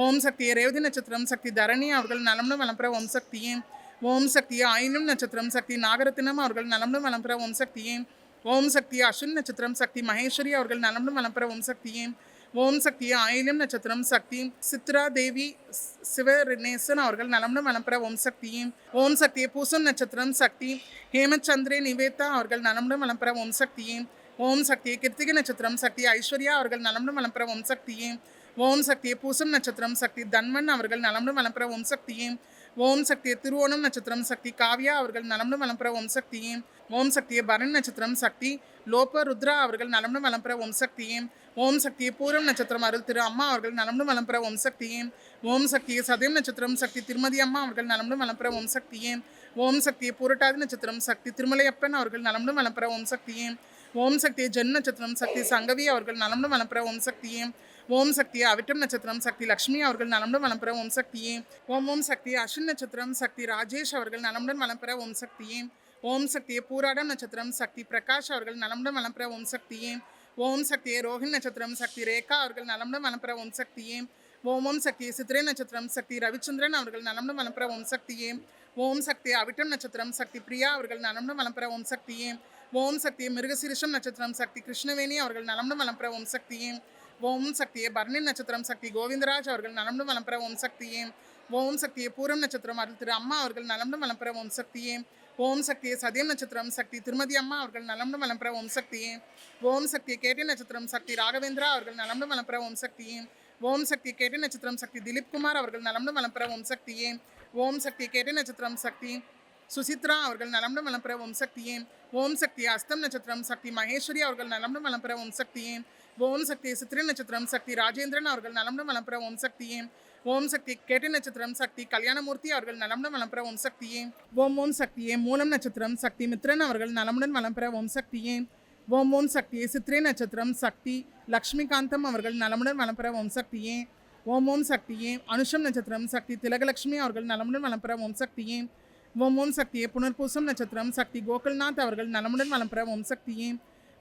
ஓம் சக்தியே ரேவதி நட்சத்திரம் சக்தி தரணி அவர்கள் நலமுடன் வளம் பெற ஓம் சக்தியே. ஓம் சக்தியே ஆயினும் நட்சத்திரம் சக்தி நாகரத்தினம் அவர்கள் நலமுடன் வளம் பெற ஓம் சக்தியே. ஓம் சக்தியே அஸ்வின் நட்சத்திரம் சக்தி மகேஸ்வரி அவர்கள் நலமுடன் வளம் பெற ஓம் சக்தியே. ஓம் சக்தியே ஆயிலம் நட்சத்திரம் சக்தி சித்ரா தேவி சிவநேசன் அவர்கள் நலமுடன் வளம் பெற ஓம் சக்தியே. ஓம் சக்தியே பூசம் நட்சத்திரம் சக்தி ஹேமச்சந்திரே நிவேதா அவர்கள் நலமுடன் வளம் பெற ஓம் சக்தியே. ஓம் சக்தியே கிருத்திகை நட்சத்திரம் சக்தி ஐஸ்வர்யா அவர்கள் நலமுடன் வளம் பெற ஓம் சக்தியே. ஓம் சக்தியே பூசம் நட்சத்திரம் சக்தி தன்வன் அவர்கள் நலமுடன் வளம் பெற ஓம் சக்தியே. ஓம் சக்தியே திருவோணம் நட்சத்திரம் சக்தி காவ்யா அவர்கள் நலமுடன் வளம் பெற ஓம் சக்தியே. ஓம் சக்தியே பரண் நட்சத்திரம் சக்தி லோப ருத்ரா அவர்கள் நலமுடன் வளம் பெற ஓம் சக்தியே. ஓம் சக்தியே பூரம் நட்சத்திரம் அருள் திரு அம்மா அவர்கள் நலமுடன் வளம் பெற ஓம் சக்தியே. ஓம் சக்தியே சதயம் நட்சத்திரம் சக்தி திருமதி அம்மா அவர்கள் நலமுடன் வளம் பெற ஓம் சக்தியே. ஓம் சக்தியே பூரட்டாதி நட்சத்திரம் சக்தி திருமலையப்பன் அவர்கள் நலமுடன் வளம் பெற ஓம் சக்தியே. ஓம் சக்தியே ஜென் நட்சத்திரம் சக்தி சங்கவி அவர்கள் நலமுடன் வளம் பெற ஓம் சக்தியே. ஓம் சக்தியே அவிட்டம் நட்சத்திரம் சக்தி லக்ஷ்மி அவர்கள் நலமுடன் வளம் பெற ஓம் சக்தியே. ஓம் சக்தியே அஸ்வின் நட்சத்திரம் சக்தி ராஜேஷ் அவர்கள் நலமுடன் வளம் பெற ஓம் சக்தியே. ஓம் சக்தியே பூராடம் நட்சத்திரம் சக்தி பிரகாஷ் அவர்கள் நலமுடன் வளம் பெற ஓம் சக்தியே. ஓம் சக்தியே ரோஹின் நட்சத்திரம் சக்தி ரேகா அவர்கள் நலமுடன் வளம் பெற ஓம் சக்தியே. ஓம் சக்தியே சித்திரை நட்சத்திரம் சக்தி ரவிச்சந்திரன் அவர்கள் நலமுடன் வளம் பெற ஓம் சக்தியே. ஓம் சக்தியே அவிட்டம் நட்சத்திரம் சக்தி பிரியா அவர்கள் நலமுடன் வளம் பெற ஓம் சக்தியே. ஓம் சக்தியே மிருகசீரிஷம் நட்சத்திரம் சக்தி கிருஷ்ணவேணி அவர்கள் நலமுடன் வளம் பெற ஓம் சக்தியே. ஓம் சக்தியே பர்ணி நட்சத்திரம் சக்தி கோவிந்தராஜ் அவர்கள் நலமுடன் வளம் பெற ஓம் சக்தியே. ஓம் சக்தியே பூரம் நட்சத்திரம் அருள் திரு அம்மா அவர்கள் நலமுடன் வளம் பெற ஓம் சக்தியே. ஓம் சக்தியே சதயம் நட்சத்திரம் சக்தி திருமதி அம்மா அவர்கள் நலமுடன் வளம் பெற ஓம் சக்தியே. ஓம் சக்தியே கேட்டி நட்சத்திரம் சக்தி ராகவேந்திரா அவர்கள் நலமுடன் வளம் பெற ஓம் சக்தியே. ஓம் சக்தியே கேட்டி நட்சத்திரம் சக்தி திலீப் குமார் அவர்கள் நலமுடன் வளம் பெற ஓம் சக்தியே. ஓம் சக்தியே கேட்டி நட்சத்திரம் சக்தி சுசித்ரா அவர்கள் நலமுடன் வளம் பெற ஓம் சக்தியே. ஓம் சக்தியே அஸ்தம் நட்சத்திரம் சக்தி மகேஸ்வரி அவர்கள் நலமுடன் வளம் பெற ஓம் சக்தியே. ஓம் சக்தியே சித்திரை நட்சத்திரம் சக்தி ராஜேந்திரன் அவர்கள் நலமுடன் வளம் பெற ஓம் சக்தியே. ஓம் சக்தி கேட்டி நட்சத்திரம் சக்தி கல்யாணமூர்த்தி அவர்கள் நலமுடன் வளம் பெற ஓம் சக்தியே. ஓம் சக்தியே மூலம் நட்சத்திரம் சக்தி மித்ரன் அவர்கள் நலமுடன் வளம் பெற ஓம் சக்தியே. ஓம் சக்தியே சித்திரை நட்சத்திரம் சக்தி லக்ஷ்மிகாந்தம் அவர்கள் நலமுடன் வளம் பெற ஓம் சக்தியே. ஓம் சக்தியே அனுஷம் நட்சத்திரம் சக்தி திலகலட்சுமி அவர்கள் நலமுடன் வளம் பெற ஓம் சக்தியே. ஓம் சக்தியே புனர்பூசம் நட்சத்திரம் சக்தி கோகுல்நாத் அவர்கள் நலமுடன் வளம் பெற ஓம் சக்தியே.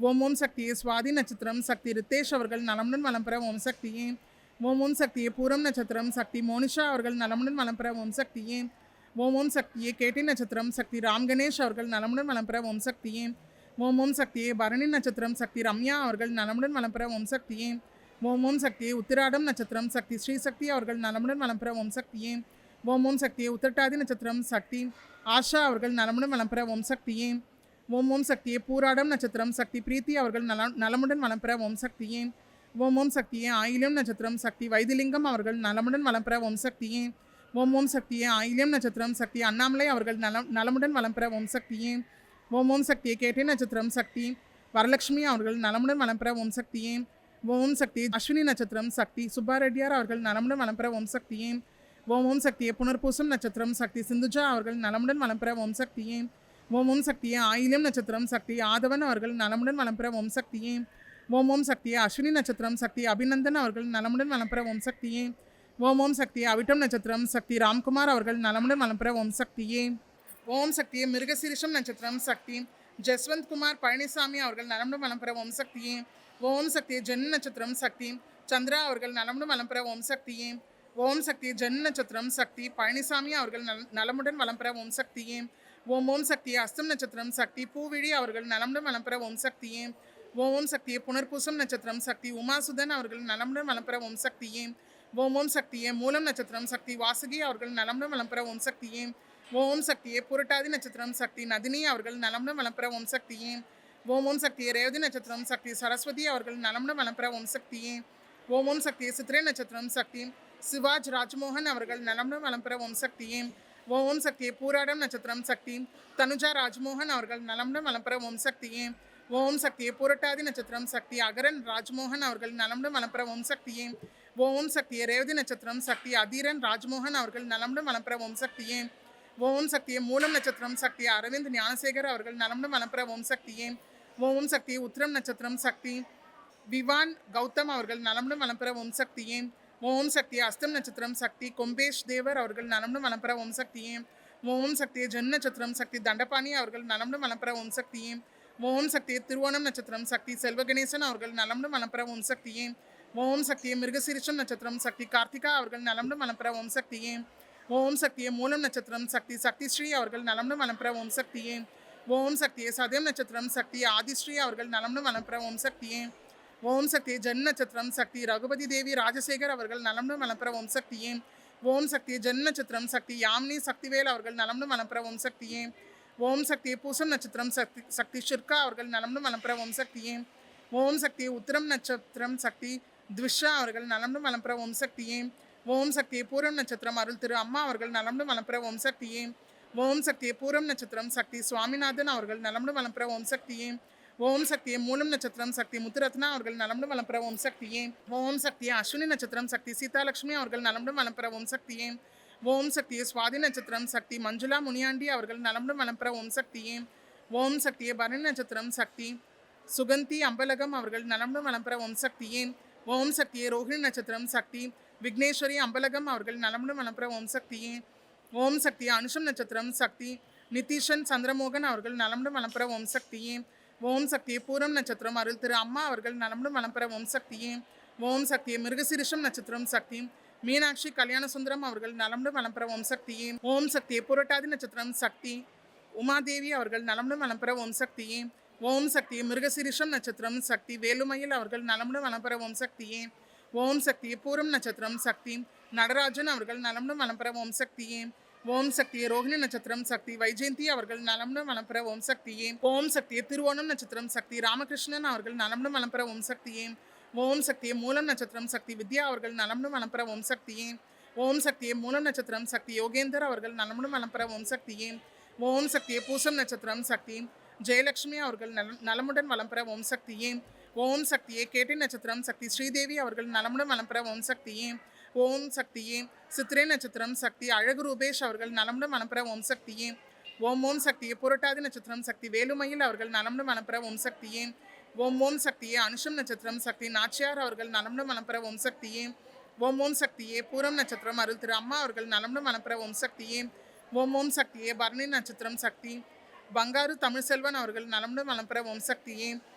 ஓம் சக்தியே சுவாதி நட்சத்திரம் சக்தி ரித்தேஷ் அவர்கள் நலமுடன் வளம் பெற ஓம் சக்தியே. ஓம் சக்தியே பூரம் நட்சத்திரம் சக்தி மோனிஷா அவர்கள் நலமுடன் வளம் பெற ஓம் சக்தியே. ஓம் சக்தியே கேட்டி நட்சத்திரம் சக்தி ராம் கணேஷ் அவர்கள் நலமுடன் வளம் பெற ஓம் சக்தியே. ஓம் சக்தியே பரணி நட்சத்திரம் சக்தி ரம்யா அவர்கள் நலமுடன் வளம் பெற ஓம் சக்தியே. ஓம் சக்தியே உத்திராடம் நட்சத்திரம் சக்தி ஸ்ரீசக்தி அவர்கள் நலமுடன் வளம் பெற ஓம் சக்தியே. ஓம் சக்தியே உத்திரட்டாதி நட்சத்திரம் சக்தி ஆஷா அவர்கள் நலமுடன் வளம் பெற ஓம் சக்தியே. ஓம் சக்தியே பூராடம் நட்சத்திரம் சக்தி பிரீத்தி அவர்கள் நலமுடன் வளம் பெற ஓம் சக்தியே. ஓம் சக்தியே ஆயில்யம் நட்சத்திரம் சக்தி வைத்திலிங்கம் அவர்கள் நலமுடன் வளம் பெற ஓம் சக்தியே. ஓம் சக்தியே ஆயில்யம் நட்சத்திரம் சக்தி அண்ணாமலை அவர்கள் நலமுடன் வளம் பெற ஓம் சக்தியே. ஓம் சக்தியே கேட்டி நட்சத்திரம் சக்தி வரலட்சுமி அவர்கள் நலமுடன் வளம் பெற ஓம் சக்தியே. ஓம் சக்தியே அஸ்வினி நட்சத்திரம் சக்தி சுப்பாரெட்டியார் அவர்கள் நலமுடன் வளம் பெற ஓம் சக்தியே. ஓம் சக்தியே புனர்பூசம் நட்சத்திரம் சக்தி சிந்துஜா அவர்கள் நலமுடன் வளம் பெற ஓம் சக்தியே. ஓம் சக்தியே ஆயில்யம் நட்சத்திரம் சக்தி ஆதவன் அவர்கள் நலமுடன் வளம் பெற ஓம் சக்தியே. ஓம் சக்தியே அஸ்வினி நட்சத்திரம் சக்தி அபிநந்தன் அவர்கள் நலமுடன் வளம் பெற ஓம் சக்தியே. ஓம் சக்தியே அவிட்டம் நட்சத்திரம் சக்தி ராம்குமார் அவர்கள் நலமுடன் வளம் பெற ஓம் சக்தியே. ஓம் சக்தியே மிருகசீரிஷம் நட்சத்திரம் சக்தி ஜஸ்வந்த் குமார் பழனிசாமி அவர்கள் நலமுடன் வளம் பெற ஓம் சக்தியே. ஓம் சக்தியே ஜென் நட்சத்திரம் சக்தி சந்திரா அவர்கள் நலமுடன் வளம் பெற ஓம் சக்தியே. ஓம் சக்தியே ஜென் நட்சத்திரம் சக்தி பழனிசாமி அவர்கள் நலமுடன் வளம் பெற ஓம் சக்தியே. ஓம் சக்தியே அஸ்தம் நட்சத்திரம் சக்தி பூவிழி அவர்கள் நலமுடன் வளம் பெற ஓம் சக்தியே. ஓம் சக்தியே புனர்பூசம் நட்சத்திரம் சக்தி உமாசுதன் அவர்கள் நலமுடன் வளம் பெற ஓம் சக்தியே. ஓம் சக்தியே மூலம் நட்சத்திரம் சக்தி வாசுகி அவர்கள் நலமுடன் வளம் பெற ஓம் சக்தியே. ஓம் சக்தியே புரட்டாதி நட்சத்திரம் சக்தி நதினி அவர்கள் நலமுடன் வளம் பெற ஓம் சக்தியே. ஓம் சக்தியே ரேவதி நட்சத்திரம் சக்தி சரஸ்வதி அவர்கள் நலமுடன் வளம் பெற ஓம் சக்தியே. ஓம் சக்தியே சித்திரை நட்சத்திரம் சக்தி சிவாஜ் ராஜ்மோகன் அவர்கள் நலமுடன் வளம் பெற ஓம் சக்தியே. ஓம் சக்தியே பூராடம் நட்சத்திரம் சக்தி தனுஜா ராஜ்மோகன் அவர்கள் நலமுடன் வளம் பெற ஓம் சக்தியே. ஓம் சக்தியே பூரட்டாதி நட்சத்திரம் சக்தி அகரன் ராஜ்மோகன் அவர்கள் நலமுடன் வளம் பெற ஓம் சக்தியே. ஓம் சக்தியே ரேவதி நட்சத்திரம் சக்தி அதீரன் ராஜ்மோகன் அவர்கள் நலமுடன் வளம் பெற ஓம் சக்தியே. ஓம் சக்தியே மூலம் நட்சத்திரம் சக்தி அரவிந்த் ஞானசேகர் அவர்கள் நலமுடன் வளம் பெற ஓம் சக்தியே. ஓம் சக்தியே உத்திரம் நட்சத்திரம் சக்தி விவான் கௌதம் அவர்கள் நலமுடன் வளம் பெற ஓம் சக்தியே. ஓம் சக்தியே அஸ்தம் நட்சத்திரம் சக்தி கொம்பேஷ் தேவர் அவர்கள் நலமுடன் வளம் பெற ஓம் சக்தியே. ஓம் சக்தியே ஜென் நட்சத்திரம் சக்தி தண்டபாணி அவர்கள் நலமுடன் வளம் பெற ஓம் சக்தியே. ஓம் சக்தியே திருவோணம் நட்சத்திரம் சக்தி செல்வகணேசன் அவர்கள் நலமுடன் வளம் பெற ஓம் சக்தியே. ஓம் சக்தியே மிருகசீரிஷம் நட்சத்திரம் சக்தி கார்த்திகா அவர்கள் நலமுடன் வளம் பெற ஓம் சக்தியே. ஓம் சக்தியே மூலம் நட்சத்திரம் சக்தி சக்திஸ்ரீ அவர்கள் நலமுடன் வளம் பெற ஓம் சக்தியே. ஓம் சக்தியே சதயம் நட்சத்திரம் சக்தி ஆதிஸ்ரீ அவர்கள் நலமுடன் வளம் பெற ஓம் சக்தியே. ஓம் சக்தியே ஜென் நட்சத்திரம் சக்தி ரகுபதி தேவி ராஜசேகர் அவர்கள் நலமுடன் வளம் பெற ஓம் சக்தியே. ஓம் சக்தியே ஜென் நட்சத்திரம் சக்தி யாமினி சக்திவேல் அவர்கள் நலமுடன் வளம் பெற ஓம் சக்தியே. ஓம் சக்தியே பூசம் நட்சத்திரம் சக்தி சக்தி ஷிர்கா அவர்கள் நலமுடன் வளம் பெற ஓம் சக்தியே. ஓம் சக்தியே உத்திரம் நட்சத்திரம் சக்தி த்விஷா அவர்கள் நலமுடன் வளம் பெற ஓம் சக்தியே. ஓம் சக்தியே பூரம் நட்சத்திரம் அருள் திரு அம்மா அவர்கள் நலமுடன் வளம் பெற ஓம் சக்தியே. ஓம் சக்தியே பூரம் நட்சத்திரம் சக்தி சுவாமிநாதன் அவர்கள் நலமுடன் வளம் பெற ஓம் சக்தியே. ஓம் சக்தியே மூலம் நட்சத்திரம் சக்தி முத்துரத்னா அவர்கள் நலமுடன் வளம் பெற ஓம் சக்தியே. ஓம் சக்தியே அஸ்வினி நட்சத்திரம் சக்தி சீதாலட்சுமி அவர்கள் நலமுடன் வளம் பெற ஓம் சக்தியே. ஓம் சக்தியே சுவாதி நட்சத்திரம் சக்தி மஞ்சுளா முனியாண்டி அவர்கள் நலமுடன் வளம் பெற ஓம் சக்தியே. ஓம் சக்தியே பரணி நட்சத்திரம் சக்தி சுகந்தி அம்பலகம் அவர்கள் நலமுடன் வளம் பெற ஓம் சக்தியே. ஓம் சக்தியே ரோஹிணி நட்சத்திரம் சக்தி விக்னேஸ்வரி அம்பலகம் அவர்கள் நலமுடன் வளம் பெற ஓம் சக்தியே. ஓம் சக்தியே அனுஷம் நட்சத்திரம் சக்தி நிதிஷன் சந்திரமோகன் அவர்கள் நலமுடன் வளம் பெற ஓம் சக்தியே. ஓம் சக்தியே பூரம் நட்சத்திரம் அருள் திரு அம்மா அவர்கள் நலமுடன் வளம் பெற ஓம் சக்தியே. ஓம் சக்தியே மிருகசிரிஷம் நட்சத்திரம் சக்தி மீனாட்சி கல்யாண சுந்தரம் அவர்கள் நலமுடன் வளம் பெற ஓம் சக்தியே. ஓம் சக்தியே புரட்டாதி நட்சத்திரம் சக்தி உமாதேவி அவர்கள் நலமுடன் வளம் பெற ஓம் சக்தியே. ஓம் சக்தியே மிருகசிரிஷம் நட்சத்திரம் சக்தி வேலுமயில் அவர்கள் நலமுடன் வளம் பெற ஓம் சக்தியே. ஓம் சக்தியே பூரம் நட்சத்திரம் சக்தி நடராஜன் அவர்கள் நலமுடன் வளம் பெற ஓம் சக்தியே. ஓம் சக்தியே ரோஹிணி நட்சத்திரம் சக்தி வைஜெயந்தி அவர்கள் நலமுடன் வளம் பெற ஓம் சக்தியே. ஓம் சக்தியே திருவோணம் நட்சத்திரம் சக்தி ராமகிருஷ்ணன் அவர்கள் நலமுடன் வளம் பெற ஓம் சக்தியே. ஓம் சக்தியே மூலம் நட்சத்திரம் சக்தி வித்யா அவர்கள் நலமுடன் வளம் பெற ஓம் சக்தியே. ஓம் சக்தியே மூலம் நட்சத்திரம் சக்தி யோகேந்தர் அவர்கள் நலமுடன் வளம் பெற ஓம் சக்தியே. ஓம் சக்தியே பூசம் நட்சத்திரம் சக்தி ஜெயலட்சுமி அவர்கள் நலமுடன் வளம் பெற ஓம் சக்தியே. ஓம் சக்தியே கேட்டி நட்சத்திரம் சக்தி ஸ்ரீதேவி அவர்கள் நலமுடன் வளம் பெற ஓம் சக்தியே. ஓம் சக்தியே சித்திரை நட்சத்திரம் சக்தி அழகு ரூபேஷ் அவர்கள் நலமுடன் வளம் பெற ஓம் சக்தியே. ஓம் சக்தியே புரட்டாதி நட்சத்திரம் சக்தி வேலுமயில் அவர்கள் நலமுடன் வளம் பெற ஓம் சக்தியே. ஓம் சக்தியே அனுஷம் நட்சத்திரம் சக்தி நாச்சியார் அவர்கள் நலமுடன் வளம் பெற ஓம் சக்தியே. ஓம் சக்தியே பூரம் நட்சத்திரம் அருள் திரு அம்மா அவர்கள் நலமுடன் வளம் பெற ஓம் சக்தியே. ஓம் சக்தியே பரணி நட்சத்திரம் சக்தி பங்காரு தமிழ்செல்வன் அவர்கள் நலமுடன் வளம் பெற ஓம் சக்தியே.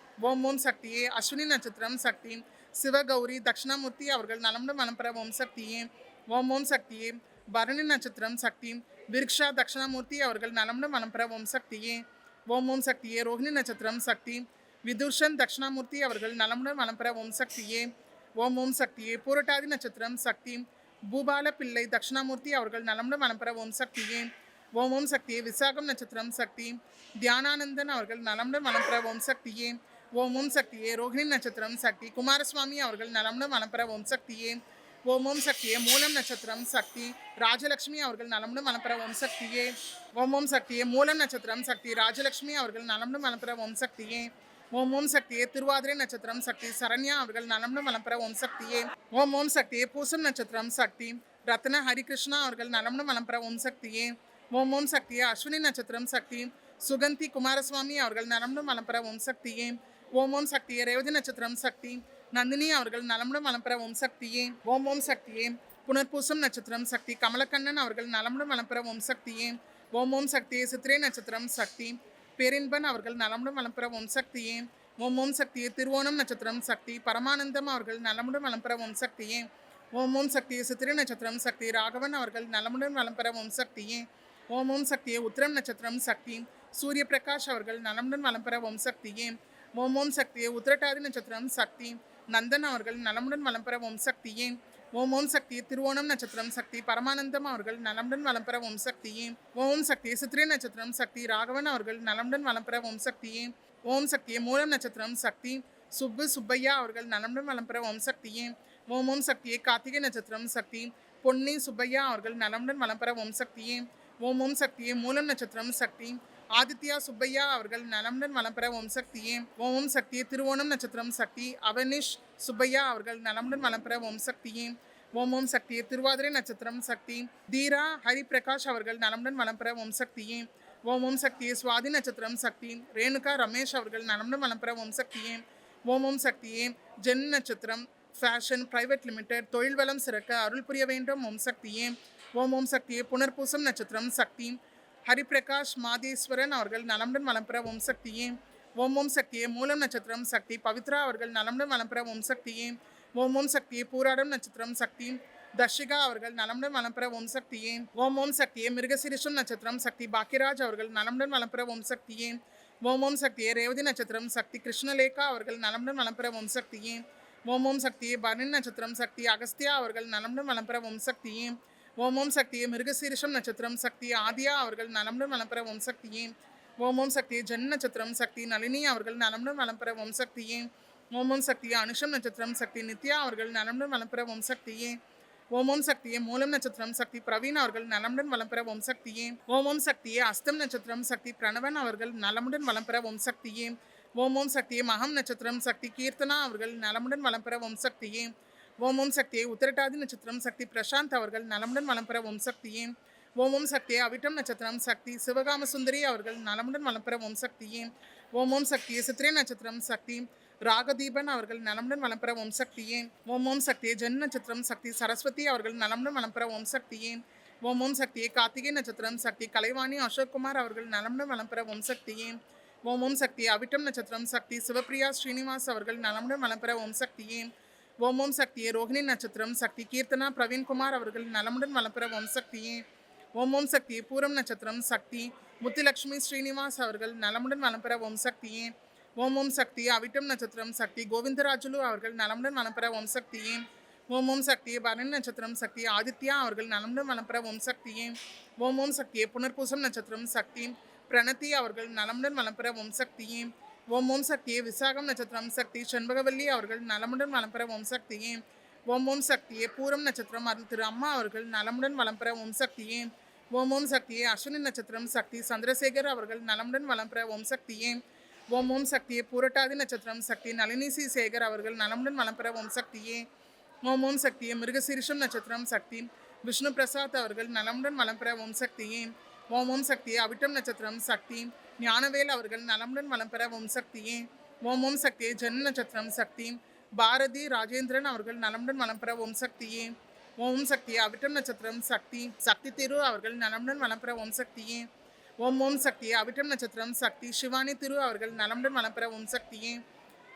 ஓம் சக்தியே அஸ்வினி நட்சத்திரம் சக்தி சிவகௌரி தட்சிணாமூர்த்தி அவர்கள் நலமுடன் வளம் பெற ஓம் சக்தியே. ஓம் சக்தியே பரணி நட்சத்திரம் சக்தி விருக்ஷா தட்சிணாமூர்த்தி அவர்கள் நலமுடன் வளம் பெற ஓம் சக்தியே. ஓம் சக்தியே ரோஹிணி நட்சத்திரம் சக்தி விதுஷன் தட்சிணாமூர்த்தி அவர்கள் நலமுடன் வளம் பெற ஓம் சக்தியே. ஓம் சக்தியே பூரட்டாதி நட்சத்திரம் சக்தி பூபால பிள்ளை தட்சிணாமூர்த்தி அவர்கள் நலமுடன் வளம் பெற ஓம் சக்தியே. ஓம் சக்தியே விசாகம் நட்சத்திரம் சக்தி தியானானந்தன் அவர்கள் நலமுடன் வளம் பெற ஓம் சக்தியே. ஓம் சக்தியே ரோஹிணி நட்சத்திரம் சக்தி குமாரசுவாமி அவர்கள் நலமுடன் வளம் பெற ஓம் சக்தியே. ஓம் சக்தியே மூலம் நட்சத்திரம் சக்தி ராஜலட்சுமி அவர்கள் நலமுடன் வளம் பெற ஓம் சக்தியே. ஓம் சக்தியே மூலம் நட்சத்திரம் சக்தி ராஜலட்சுமி அவர்கள் நலமுடன் வளம் பெற ஓம் சக்தியே. ஓம் சக்தியே திருவாதிரை நட்சத்திரம் சக்தி சரண்யா அவர்கள் நலமுடன் வளம் பெற ஓம் சக்தியே. ஓம் சக்தியே பூசம் நட்சத்திரம் சக்தி ரத்ன ஹரிகிருஷ்ணா அவர்கள் நலமுடன் வளம் பெற ஓம் சக்தியே. ஓம் சக்தியே அஸ்வினி நட்சத்திரம் சக்தி சுகந்தி குமாரசுவாமி அவர்கள் நலமுடன் வளம் பெற ஓம் சக்தியே. ஓம் சக்தியே ரேவதி நட்சத்திரம் சக்தி நந்தினி அவர்கள் நலமுடன் வளம் பெற ஓம் சக்தியே. ஓம் சக்தியே புனர்பூசம் நட்சத்திரம் சக்தி கமலக்கண்ணன் அவர்கள் நலமுடன் வளம் பெற ஓம் சக்தியே. ஓம் சக்தியே சித்திரை நட்சத்திரம் சக்தி பேரின்பன் அவர்கள் நலமுடன் வளம் பெற ஓம் சக்தியே. ஓம் சக்தியே திருவோணம் நட்சத்திரம் சக்தி பரமானந்தம் அவர்கள் நலமுடன் வளம் பெற ஓம் சக்தியே. ஓம் சக்தியே சித்திரை நட்சத்திரம் சக்தி ராகவன் அவர்கள் நலமுடன் வளம் பெற ஓம் சக்தியே. ஓம் சக்தியே உத்திரம் நட்சத்திரம் சக்தி சூரிய பிரகாஷ் அவர்கள் நலமுடன் வளம் பெற ஓம் சக்தியே. ஓம் சக்தியே உத்திரட்டாதி நட்சத்திரம் சக்தி நந்தன் அவர்கள் நலமுடன் வளம் பெற ஓம் சக்தியே. ஓம் சக்தியே திருவோணம் நட்சத்திரம் சக்தி பரமானந்தம் அவர்கள் நலமுடன் வளம் பெற ஓம் சக்தியே. ஓம் சக்தியே சித்திரை நட்சத்திரம் சக்தி ராகவன் அவர்கள் நலமுடன் வளம் பெற ஓம் சக்தியே. ஓம் சக்தியே மூலம் நட்சத்திரம் சக்தி சுப்பையா அவர்கள் நலமுடன் வளம் பெற ஓம் சக்தியே. ஓம் சக்தியே கார்த்திகை நட்சத்திரம் சக்தி பொன்னி சுப்பையா அவர்கள் நலமுடன் வளம் பெற ஓம் சக்தியே. ஓம் சக்தியே மூலம் நட்சத்திரம் சக்தி ஆதித்யா சுப்பையா அவர்கள் நலமுடன் வளம் பெற ஓம் சக்தியே. ஓம் சக்தியே திருவோணம் நட்சத்திரம் சக்தி அவனிஷ் சுப்பையா அவர்கள் நலமுடன் வளம் பெற ஓம் சக்தியே. ஓம் சக்தியே திருவாதிரை நட்சத்திரம் சக்தி தீரா ஹரிபிரகாஷ் அவர்கள் நலமுடன் வளம் பெற ஓம் சக்தியே. ஓம் சக்தியே சுவாதி நட்சத்திரம் சக்தி ரேணுகா ரமேஷ் அவர்கள் நலமுடன் வளம் பெற ஓம் சக்தியே. ஓம் சக்தியே ஜென் நட்சத்திரம் ஃபேஷன் பிரைவேட் லிமிடெட் தொழில் வளம் சிறக்க அருள் புரிய வேண்டும் ஓம் சக்தியே. ஓம் சக்தியே புனர்பூசம் நட்சத்திரம் சக்தி ஹரிபிரகாஷ் மாதேஸ்வரன் அவர்கள் நலமுடன் வளம் பெற ஓம் சக்தியே. ஓம் ஓம் சக்தியே. மூலம் நட்சத்திரம் சக்தி பவித்ரா அவர்கள் நலமுடன் வளம் பெற ஓம் சக்தியே. ஓம் ஓம் சக்தியே. பூராடம் நட்சத்திரம் சக்தி தர்ஷிகா அவர்கள் நலமுடன் வளம் பெற ஓம் சக்தியே. ஓம் ஓம் சக்தியே. மிருகசிரிஷம் நட்சத்திரம் சக்தி பாக்கியராஜ் அவர்கள் நலமுடன் வளம் பெற ஓம் சக்தியே. ஓம் ஓம் சக்தியே. ரேவதி நட்சத்திரம் சக்தி கிருஷ்ணலேகா அவர்கள் நலமுடன் வளம் பெற ஓம் சக்தியே. ஓம் ஓம் சக்தியே. பரணி நட்சத்திரம் சக்தி அகஸ்தியா அவர்கள் நலமுடன் வளம் பெற ஓம் சக்தியே. ஓம் ஓம் சக்தியே. மிருகசீரிஷம் நட்சத்திரம் சக்தி ஆதியா அவர்கள் நலமுடன் வளம் பெற ஓம் சக்தியே. ஓம் ஓம் சக்தியே. ஜன் நட்சத்திரம் சக்தி நளினி அவர்கள் நலமுடன் வளம் பெற ஓம் சக்தியே. ஓம் ஓம் சக்தியே. அனுஷம் நட்சத்திரம் சக்தி நித்யா அவர்கள் நலமுடன் வளம் பெற ஓம் சக்தியே. ஓம் ஓம் சக்தியே. மூலம் நட்சத்திரம் சக்தி பிரவீன் அவர்கள் நலமுடன் வளம் பெற ஓம் சக்தியே. ஓம் ஓம் சக்தியே. அஸ்தம் நட்சத்திரம் சக்தி பிரணவன் அவர்கள் நலமுடன் வளம் பெற ஓம் சக்தியே. ஓம் ஓம் சக்தியே. மகம் நட்சத்திரம் சக்தி கீர்த்தனா அவர்கள் நலமுடன் வளம் பெற ஓம் சக்தியே. ஓம் ஓம் சக்தியே. உத்திரட்டாதி நட்சத்திரம் சக்தி பிரசாந்த் அவர்கள் நலமுடன் வளம் பெற ஓம் சக்தியே. ஓம் ஓம் சக்தியே. அவிட்டம் நட்சத்திரம் சக்தி சிவகாம சுந்தரி அவர்கள் நலமுடன் வளம் பெற ஓம் சக்தியே. ஓம் ஓம் சக்தியே. சித்திரை நட்சத்திரம் சக்தி ராகதீபன் அவர்கள் நலமுடன் வளம் பெற ஓம் சக்தியே. ஓம் ஓம் சக்தியே. ஜன் நட்சத்திரம் சக்தி சரஸ்வதி அவர்கள் நலமுடன் வளம் பெற ஓம் சக்தியே. ஓம் ஓம் சக்தியே. கார்த்திகை நட்சத்திரம் சக்தி கலைவாணி அசோக்குமார் அவர்கள் நலமுடன் வளம் பெற ஓம் சக்தியே. ஓம் ஓம் சக்தியே. அவிட்டம் நட்சத்திரம் சக்தி சிவபிரியா ஸ்ரீனிவாஸ் அவர்கள் நலமுடன் வளம் பெற ஓம் சக்தியே. ஓம் ஓம் சக்தியே. ரோஹிணி நட்சத்திரம் சக்தி கீர்த்தனா பிரவீன்குமார் அவர்கள் நலமுடன் வளம் பெற ஓம் சக்தியே. ஓம் ஓம் சக்தியே. பூரம் நட்சத்திரம் சக்தி முத்துலட்சுமி ஸ்ரீனிவாஸ் அவர்கள் நலமுடன் வளம் பெற ஓம் சக்தியே. ஓம் ஓம் சக்தியே. அவிட்டம் நட்சத்திரம் சக்தி கோவிந்தராஜுலு அவர்கள் நலமுடன் வளம் பெற ஓம் சக்தியே. ஓம் ஓம் சக்தியே. பரணி நட்சத்திரம் சக்தி ஆதித்யா அவர்கள் நலமுடன் வளம் பெற ஓம் சக்தியே. ஓம் ஓம் சக்தியே. புனர்பூசம் நட்சத்திரம் சக்தி பிரணதி அவர்கள் நலமுடன் வளம் பெற ஓம் சக்தியே. ஓம் ஓம் சக்தியே. விசாகம் நட்சத்திரம் சக்தி செண்பகவல்லி அவர்கள் நலமுடன் வளம் பெற ஓம் சக்தியே. ஓம் ஓம் சக்தியே. பூரம் நட்சத்திரம் அருள் திரு அம்மா அவர்கள் நலமுடன் வளம் பெற ஓம் சக்தியே. ஓம் ஓம் சக்தியே. அஸ்வினி நட்சத்திரம் சக்தி சந்திரசேகர் அவர்கள் நலமுடன் வளம் பெற ஓம் சக்தியே. ஓம் ஓம் சக்தியே. பூரட்டாதி நட்சத்திரம் சக்தி நளினி சி சேகர் அவர்கள் நலமுடன் வளம் பெற ஓம் சக்தியே. ஓம் ஓம் சக்தியே. மிருகசீரிஷம் நட்சத்திரம் சக்தி விஷ்ணு பிரசாத் அவர்கள் நலமுடன் வளம் பெற ஓம் சக்தியே. ஓம் ஓம் சக்தியே. அவிட்டம் நட்சத்திரம் சக்தி ஞானவேல் அவர்கள் நலமுடன் வளம் பெற ஓம் சக்தியே. ஓம் ஓம் சக்தியே. ஜன் நட்சத்திரம் சக்தி பாரதி ராஜேந்திரன் அவர்கள் நலமுடன் வளம் பெற ஓம் சக்தியே. ஓம் சக்தியே. அவிட்டம் நட்சத்திரம் சக்தி சக்தி திரு அவர்கள் நலமுடன் வளம் பெற ஓம் சக்தியே. ஓம் ஓம் சக்தியே. அவிட்டம் நட்சத்திரம் சக்தி சிவானி திரு அவர்கள் நலமுடன் வளம் பெற ஓம் சக்தியே.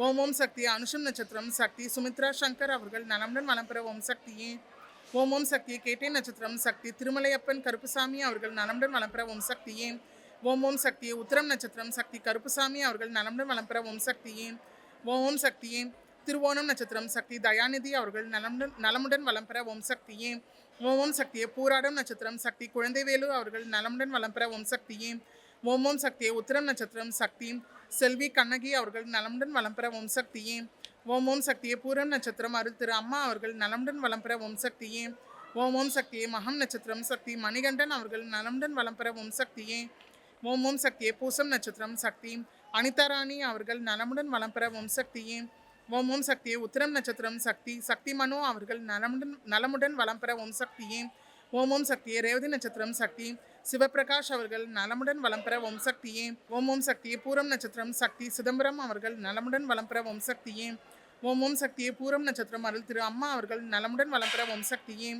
ஓம் ஓம் சக்தியே. அனுஷம் நட்சத்திரம் சக்தி சுமித்ரா சங்கர் அவர்கள் நலமுடன் வளம் பெற ஓம் சக்தியே. ஓம் ஓம் சக்தியே. கேட்டை நட்சத்திரம் சக்தி திருமலையப்பன் கருப்புசாமி அவர்கள் நலமுடன் வளம் பெற ஓம் சக்தியே. ஓம் ஓம் சக்தியே. உத்திரம் நட்சத்திரம் சக்தி கருப்புசாமி அவர்கள் நலமுடன் வளம் பெற ஓம் சக்தியே. ஓம் ஓம் சக்தியே. திருவோணம் நட்சத்திரம் சக்தி தயாநிதி அவர்கள் நலமுடன் வளம் பெற ஓம் சக்தியே. ஓம் ஓம் சக்தியே. பூராடம் நட்சத்திரம் சக்தி குழந்தைவேலு அவர்கள் நலமுடன் வளம் பெற ஓம் சக்தியே. ஓம் ஓம் சக்தியே. உத்திரம் நட்சத்திரம் சக்தி செல்வி கண்ணகி அவர்கள் நலமுடன் வளம் பெற ஓம் சக்தியே. ஓம் ஓம் சக்தியே. பூரம் நட்சத்திரம் அருள் திரு அம்மா அவர்கள் நலமுடன் வளம் பெற ஓம் சக்தியே. ஓம் ஓம் சக்தியே. மகம் நட்சத்திரம் சக்தி மணிகண்டன் அவர்கள் நலமுடன் வளம் பெற ஓம் சக்தியே. ஓம் ஓம் சக்தியே. பூசம் நட்சத்திரம் சக்தி அனிதாராணி அவர்கள் நலமுடன் வளம் பெற ஓம் சக்தியே. ஓம் ஓம் சக்தியே. உத்திரம் நட்சத்திரம் சக்தி சக்தி மனோ அவர்கள் நலமுடன் வளம் பெற ஓம் சக்தியே. ஓம் ஓம் சக்தியே. ரேவதி நட்சத்திரம் சக்தி சிவபிரகாஷ் அவர்கள் நலமுடன் வளம் பெற ஓம் சக்தியே. ஓம் ஓம் சக்தியே. பூரம் நட்சத்திரம் சக்தி சிதம்பரம் அவர்கள் நலமுடன் வளம் பெற ஓம் சக்தியே. ஓம் ஓம் சக்தியே. பூரம் நட்சத்திரம் அருள் திரு அம்மா அவர்கள் நலமுடன் வளம் பெற ஓம் சக்தியே.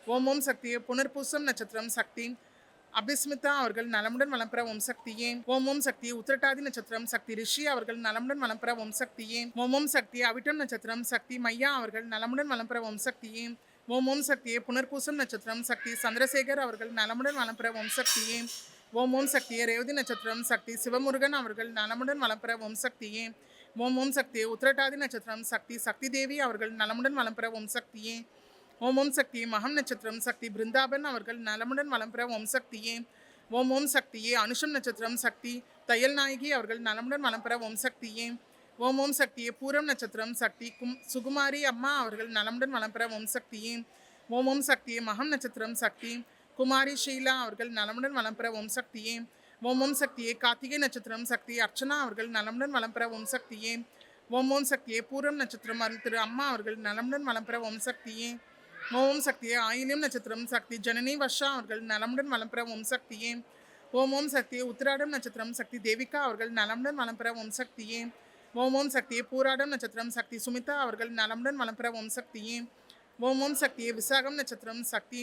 ஓம் ஓம் சக்தியே. புனர்பூசம் நட்சத்திரம் சக்தி அபிஸ்மிதா அவர்கள் நலமுடன் வளம் பெற ஓம் சக்தியே. ஓம் ஓம் சக்தியே. உத்திரட்டாதி நட்சத்திரம் சக்தி ரிஷி அவர்கள் நலமுடன் வளம் பெற ஓம் சக்தியே. ஓம் ஓம் சக்தியே. அவிட்டம் நட்சத்திரம் சக்தி மையா அவர்கள் நலமுடன் வளம் பெற ஓம் சக்தியே. ஓம் ஓம் சக்தியே. புனர்பூசம் நட்சத்திரம் சக்தி சந்திரசேகர் அவர்கள் நலமுடன் வளம் பெற ஓம் சக்தியே. ஓம் ஓம் சக்தியே. ரேவதி நட்சத்திரம் சக்தி சிவமுருகன் அவர்கள் நலமுடன் வளம் பெற ஓம் சக்தியே. ஓம் ஓம் சக்தியே. உத்திரட்டாதி நட்சத்திரம் சக்தி சக்தி தேவி அவர்கள் நலமுடன் வளம் பெற ஓம் சக்தியே. ஓம் ஓம் சக்தியே. மகம் நட்சத்திரம் சக்தி பிருந்தாபன் அவர்கள் நலமுடன் வளம் பெற ஓம் சக்தியே. ஓம் ஓம் சக்தியே. அனுஷம் நட்சத்திரம் சக்தி தையல் நாயகி அவர்கள் நலமுடன் வளம் பெற ஓம் சக்தியே. ஓம் ஓம் சக்தியே. பூரம் நட்சத்திரம் சக்தி சுகுமாரி அம்மா அவர்கள் நலமுடன் வளம் பெற ஓம் சக்தியே. ஓம் ஓம் சக்தியே. மகம் நட்சத்திரம் சக்தி குமாரி ஷீலா அவர்கள் நலமுடன் வளம் பெற ஓம் சக்தியே. ஓம் ஓம் சக்தியே. கார்த்திகை நட்சத்திரம் சக்தி அர்ச்சனா அவர்கள் நலமுடன் வளம் பெற ஓம் சக்தியே. ஓம் ஓம் சக்தியே. பூரம் நட்சத்திரம் அருள் திரு அம்மா அவர்கள் நலமுடன் வளம் பெற ஓம் சக்தியே. ஓம் சக்தியே. ஆயில்யம் நட்சத்திரம் சக்தி ஜனனி வர்ஷா அவர்கள் நலமுடன் வளம் பெற ஓம் சக்தியே. ஓம் ஓம் சக்தியே. உத்திராடம் நட்சத்திரம் சக்தி தேவிகா அவர்கள் நலமுடன் வளம் பெற ஓம் சக்தியே. ஓம் ஓம் சக்தியே. பூராடம் நட்சத்திரம் சக்தி சுமிதா அவர்கள் நலமுடன் வளம் பெற ஓம் சக்தியே. ஓம் ஓம் சக்தியே. விசாகம் நட்சத்திரம் சக்தி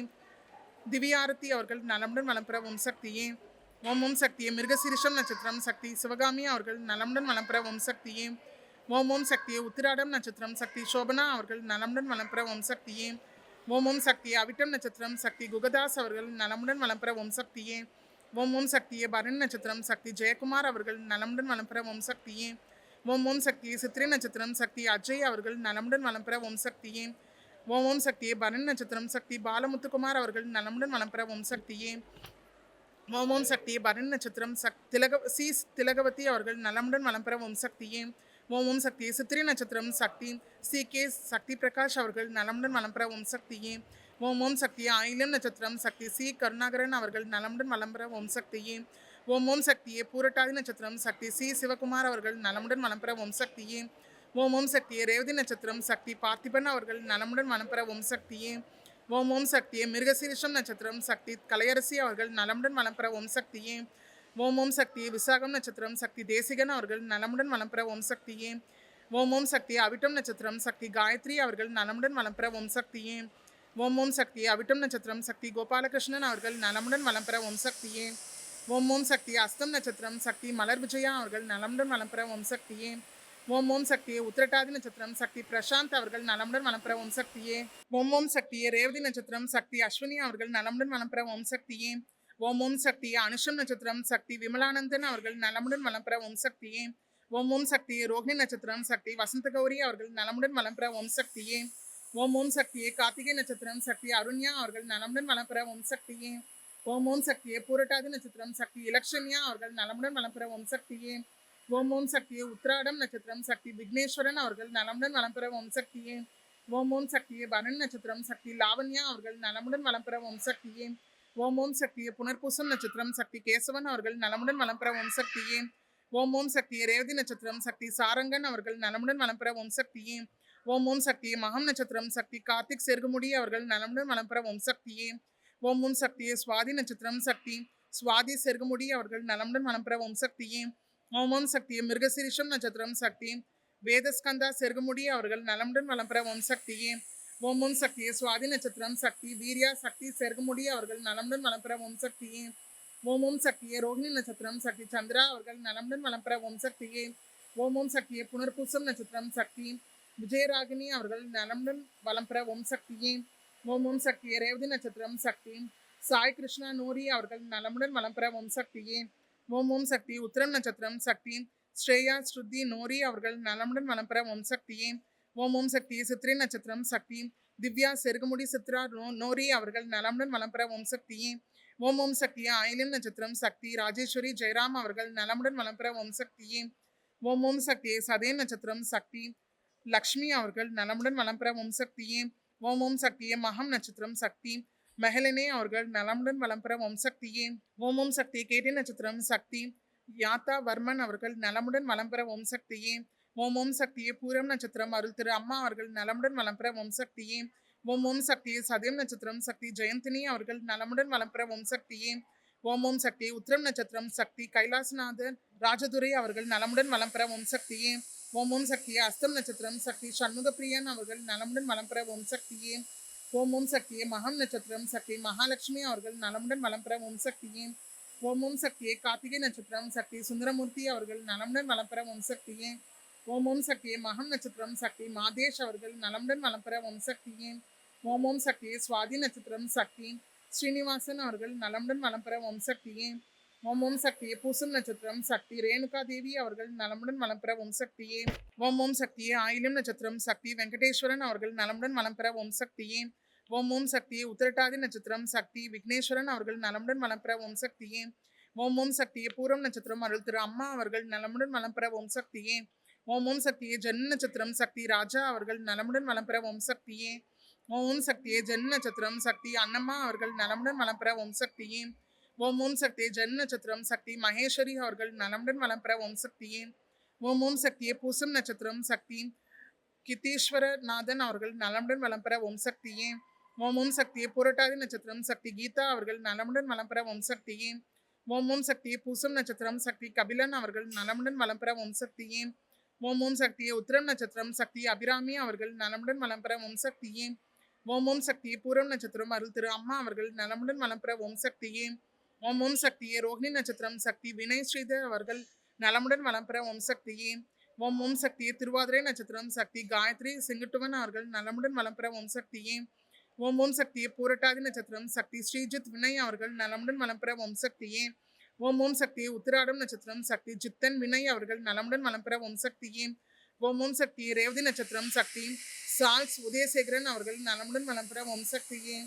திவ்யாரதி அவர்கள் நலமுடன் வளம் பெற ஓம் சக்தியே. ஓம் ஓம் சக்தியே மிருகசீரிஷம் நட்சத்திரம் சக்தி சிவகாமி அவர்கள் நலமுடன் வளம் பெற ஓம் சக்தியே. ஓம் ஓம் சக்தியே உத்திராடம் நட்சத்திரம் சக்தி சோபனா அவர்கள் நலமுடன் வளம் பெற ஓம் சக்தியே. ஓம் ஓம் சக்தியே அவிட்டம் நட்சத்திரம் சக்தி குகதாஸ் அவர்கள் நலமுடன் வளம் பெற ஓம் சக்தியே. ஓம் ஓம் சக்தியே பரணி நட்சத்திரம் சக்தி ஜெயக்குமார் அவர்கள் நலமுடன் வளம் பெற ஓம் சக்தியே. ஓம் ஓம் சக்தியே சித்திரை நட்சத்திரம் சக்தி அஜய் அவர்கள் நலமுடன் வளம் பெற ஓம் சக்தியே. ஓம் ஓம் சக்தியே பரணி நட்சத்திரம் சக்தி பாலமுத்துக்குமார் அவர்கள் நலமுடன் வளம் பெற ஓம் சக்தியே. ஓம் ஓம் சக்தியே பரணி நட்சத்திரம் திலகவதி அவர்கள் நலமுடன் வளம் பெற ஓம் சக்தியே. ஓம் ஓம் சக்தியே சித்திரை நட்சத்திரம் சக்தி கே சக்தி பிரகாஷ் அவர்கள் நலமுடன் வளம் பெற ஓம் சக்தியே. ஓம் ஓம் சக்தியே ஆயிலம் நட்சத்திரம் சக்தி கருணாகரன் அவர்கள் நலமுடன் வளம் பெற ஓம் சக்தியே. ஓம் ஓம் சக்தியே பூரட்டாதி நட்சத்திரம் சக்தி சிவகுமார் அவர்கள் நலமுடன் வளம் பெற ஓம் சக்தியே. ஓம் ஓம் சக்தியே ரேவதி நட்சத்திரம் சக்தி பார்த்திபன் அவர்கள் நலமுடன் வளம் பெற ஓம் சக்தியே. ஓம் ஓம் சக்தியே மிருகசீரிஷம் நட்சத்திரம் சக்தி கலையரசி அவர்கள் நலமுடன் வளம் பெற ஓம் சக்தியே. ஓம் ஓம் சக்தியே விசாகம் நட்சத்திரம் சக்தி தேசிகன் அவர்கள் நலமுடன் வளம் பெற ஓம் சக்தியே. ஓம் ஓம் சக்தியே அவிட்டம் நட்சத்திரம் சக்தி காயத்ரி அவர்கள் நலமுடன் வளம் பெற ஓம் சக்தியே. ஓம் ஓம் சக்தியே அவிட்டம் நட்சத்திரம் சக்தி கோபாலகிருஷ்ணன் அவர்கள் நலமுடன் வளம் பெற ஓம் சக்தியே. ஓம் ஓம் சக்தியே அஸ்தம் நட்சத்திரம் சக்தி மலர் விஜயா அவர்கள் நலமுடன் வளம் பெற ஓம் சக்தியே. ஓம் ஓம் சக்தியே உத்திரட்டாதி நட்சத்திரம் சக்தி பிரசாந்த் அவர்கள் நலமுடன் வளம் பெற ஓம் சக்தியே. ஓம் ஓம் சக்தியே ரேவதி நட்சத்திரம் சக்தி அஸ்வினி அவர்கள் நலமுடன் வளம் பெற ஓம் சக்தியே. ஓம் ஓம் சக்தியே அனுஷம் நட்சத்திரம் சக்தி விமலானந்தன் அவர்கள் நலமுடன் வளம் பெற ஓம் சக்தியே. ஓம் ஓம் சக்தியே ரோஹிணி நட்சத்திரம் சக்தி வசந்த கௌரி அவர்கள் நலமுடன் வளம் பெற ஓம் சக்தியே. ஓம் ஓம் சக்தியே கார்த்திகை நட்சத்திரம் சக்தி அருண்யா அவர்கள் நலமுடன் வளம் பெற ஓம் சக்தியே. ஓம் ஓம் சக்தியே பூரட்டாதி நட்சத்திரம் சக்தி இலக்ஷன்யா அவர்கள் நலமுடன் வளம் பெற ஓம் சக்தியே. ஓம் ஓம் சக்தியே உத்திராடம் நட்சத்திரம் சக்தி விக்னேஸ்வரன் அவர்கள் நலமுடன் வளம் பெற ஓம் சக்தியே. ஓம் ஓம் சக்தியே பரணி நட்சத்திரம் சக்தி லாவண்யா அவர்கள் நலமுடன் வளம் பெற ஓம் சக்தியே. ஓம் ஓம் சக்தியே புனர்பூசம் நட்சத்திரம் சக்தி கேசவன் அவர்கள் நலமுடன் வளம் பெற ஓம் சக்தியே. ஓம் ஓம் சக்தியே ரேவதி நட்சத்திரம் சக்தி சாரங்கன் அவர்கள் நலமுடன் வளம் பெற ஓம் சக்தியே. ஓம் ஓம் சக்தியே மகம் நட்சத்திரம் சக்தி கார்த்திக் செருகுமுடி அவர்கள் நலமுடன் வளம் பெற ஓம் சக்தியே. ஓம் ஓம் சக்தியே சுவாதி நட்சத்திரம் சக்தி சுவாதி செருகுமுடி அவர்கள் நலமுடன் வளம் பெற ஓம் சக்தியே. ஓம் ஓம் சக்தியே மிருகசீரிஷம் நட்சத்திரம் சக்தி வேதஸ்கந்தா செருகுமுடி அவர்கள் நலமுடன் வளம் பெற ஓம் சக்தியே. ஓம் ஓம் சக்தியே சுவாதி நட்சத்திரம் சக்தி வீரியா சக்தி செருகுமுடி அவர்கள் நலமுடன் வளம் பெற ஓம் சக்தியே. ஓம் ஓம் சக்தியே ரோஹிணி நட்சத்திரம் சக்தி சந்திரா அவர்கள் நலமுடன் வளம் பெற ஓம் சக்தியே. ஓம் ஓம் சக்தியே புனர்பூசம் நட்சத்திரம் சக்தி விஜயராகினி அவர்கள் நலமுடன் வளம் பெற ஓம் சக்தியே. ஓம் ஓம் சக்தியே ரேவதி நட்சத்திரம் சக்தி சாய் கிருஷ்ணா நூரி அவர்கள் நலமுடன் வளம் பெற ஓம் சக்தியே. ஓம் ஓம் சக்தி உத்திரம் நட்சத்திரம் சக்தி ஸ்ரேயா ஸ்ருதி நோரி அவர்கள் நலமுடன் வளம் பெற ஓம் சக்தியே. ஓம் ஓம் சக்தியே சித்திரை நட்சத்திரம் சக்தி திவ்யா செருகுமுடி சித்ரா நோரி அவர்கள் நலமுடன் வளம் பெற ஓம் சக்தியே. ஓம் ஓம் சக்தியே ஆயிலம் நட்சத்திரம் சக்தி ராஜேஸ்வரி ஜெயராம் அவர்கள் நலமுடன் வளம் பெற ஓம் சக்தியே. ஓம் ஓம் சக்தியே சதே நட்சத்திரம் சக்தி லக்ஷ்மி அவர்கள் நலமுடன் வளம் பெற ஓம் சக்தியே. ஓம் ஓம் சக்தியே மகம் நட்சத்திரம் சக்தி மெஹலினே அவர்கள் நலமுடன் வளம் பெற ஓம் சக்தியே. ஓம் ஓம் சக்தியே கேட்டி நட்சத்திரம் சக்தி யாத்தா வர்மன் அவர்கள் நலமுடன் வளம் பெற ஓம் சக்தியே. ஓம் ஓம் சக்தியே பூரம் நட்சத்திரம் அருள் திரு அம்மா அவர்கள் நலமுடன் வளம் பெற ஓம் சக்தியே. ஓம் ஓம் சக்தியே சதயம் நட்சத்திரம் சக்தி ஜெயந்தினி அவர்கள் நலமுடன் வளம் பெற ஓம் சக்தியே. ஓம் ஓம் சக்தியே உத்திரம் நட்சத்திரம் சக்தி கைலாசநாதன் ராஜதுரை அவர்கள் நலமுடன் வளம் பெற ஓம் சக்தியே. ஓம் ஓம் சக்தியே அஸ்தம் நட்சத்திரம் சக்தி சண்முகப்பிரியன் அவர்கள் நலமுடன் வளம் பெற ஓம் சக்தியே. ஓம் ஓம் சக்தியே மகம் நட்சத்திரம் சக்தி மகாலட்சுமி அவர்கள் நலமுடன் வளம் பெற ஓம் சக்தியே. ஓம் ஓம் சக்தியே கார்த்திகை நட்சத்திரம் சக்தி சுந்தரமூர்த்தி அவர்கள் நலமுடன் வளம் பெற ஓம் சக்தியே. ஓம் ஓம் சக்தியே மகம் நட்சத்திரம் சக்தி மாதேஷ் அவர்கள் நலமுடன் வளம் பெற ஓம் சக்தியே. ஓம் ஓம் சக்தியே சுவாதி நட்சத்திரம் சக்தி ஸ்ரீனிவாசன் அவர்கள் நலமுடன் வளம் பெற ஓம் சக்தியே. ஓம் ஓம் சக்தியே பூசம் நட்சத்திரம் சக்தி ரேணுகா தேவி அவர்கள் நலமுடன் வளம் பெற ஓம் சக்தியே. ஓம் ஓம் சக்தியே ஆயிலம் நட்சத்திரம் சக்தி வெங்கடேஸ்வரன் அவர்கள் நலமுடன் வளம் பெற ஓம் சக்தியே. ஓம் ஓம் சக்தியே உத்திரட்டாதி நட்சத்திரம் சக்தி விக்னேஸ்வரன் அவர்கள் நலமுடன் வளம் பெற ஓம் சக்தியே. ஓம் ஓம் சக்தியே பூரம் நட்சத்திரம் அருள் திரு அம்மா அவர்கள் நலமுடன் வளம் பெற ஓம் சக்தியே. ஓம் ஓம் சக்தியே ஜென் நட்சத்திரம் சக்தி ராஜா அவர்கள் நலமுடன் வளம் பெற ஓம் சக்தியே. ஓம் ஓம் சக்தியே ஜென் நட்சத்திரம் சக்தி அன்னம்மா அவர்கள் நலமுடன் வளம் பெற ஓம் சக்தியே. ஓம் ஓம் சக்தியே ஜென் நட்சத்திரம் சக்தி மகேஸ்வரி அவர்கள் நலமுடன் வளம் பெற ஓம் சக்தியே. ஓம் ஓம் சக்தியே பூசம் நட்சத்திரம் சக்தி கித்தீஸ்வரநாதன் அவர்கள் நலமுடன் வளம் பெற ஓம் சக்தியே. ஓம் ஓம் சக்தியே புரட்டாதி நட்சத்திரம் சக்தி கீதா அவர்கள் நலமுடன் வளம் பெற ஓம் சக்தியே. ஓம் ஓம் சக்தியே பூசம் நட்சத்திரம் சக்தி கபிலன் அவர்கள் நலமுடன் வளம் பெற ஓம் சக்தியே. ஓம் ஓம் சக்தியே உத்திரம் நட்சத்திரம் சக்தி அபிராமி அவர்கள் நலமுடன் வளம் பெற ஓம் சக்தியே. ஓம் ஓம் சக்தியே பூரம் நட்சத்திரம் அருள் திரு அம்மா அவர்கள் நலமுடன் வளம் பெற ஓம் சக்தியே. ஓம் ஓம் சக்தியே. ரோஹிணி நட்சத்திரம் சக்தி வினய் ஸ்ரீதர் அவர்கள் நலமுடன் வளம் பெற ஓம் சக்தியே. ஓம் ஓம் சக்தியே. திருவாதிரை நட்சத்திரம் சக்தி காயத்ரி செங்குட்டுவன் அவர்கள் நலமுடன் வளம் பெற ஓம் சக்தியே. ஓம் ஓம் சக்தியே. பூரட்டாதி நட்சத்திரம் சக்தி ஸ்ரீஜித் வினய் அவர்கள் நலமுடன் வளம் பெற ஓம் சக்தியே. ஓம் ஓம் சக்தியே. உத்திராடம் நட்சத்திரம் சக்தி ஜித்தன் வினய் அவர்கள் நலமுடன் வளம் பெற ஓம் சக்தியே. ஓம் ஓம் சக்தியே. ரேவதி நட்சத்திரம் சக்தி சால்ஸ் உதயசேகரன் அவர்கள் நலமுடன் வளம் பெற ஓம் சக்தியே.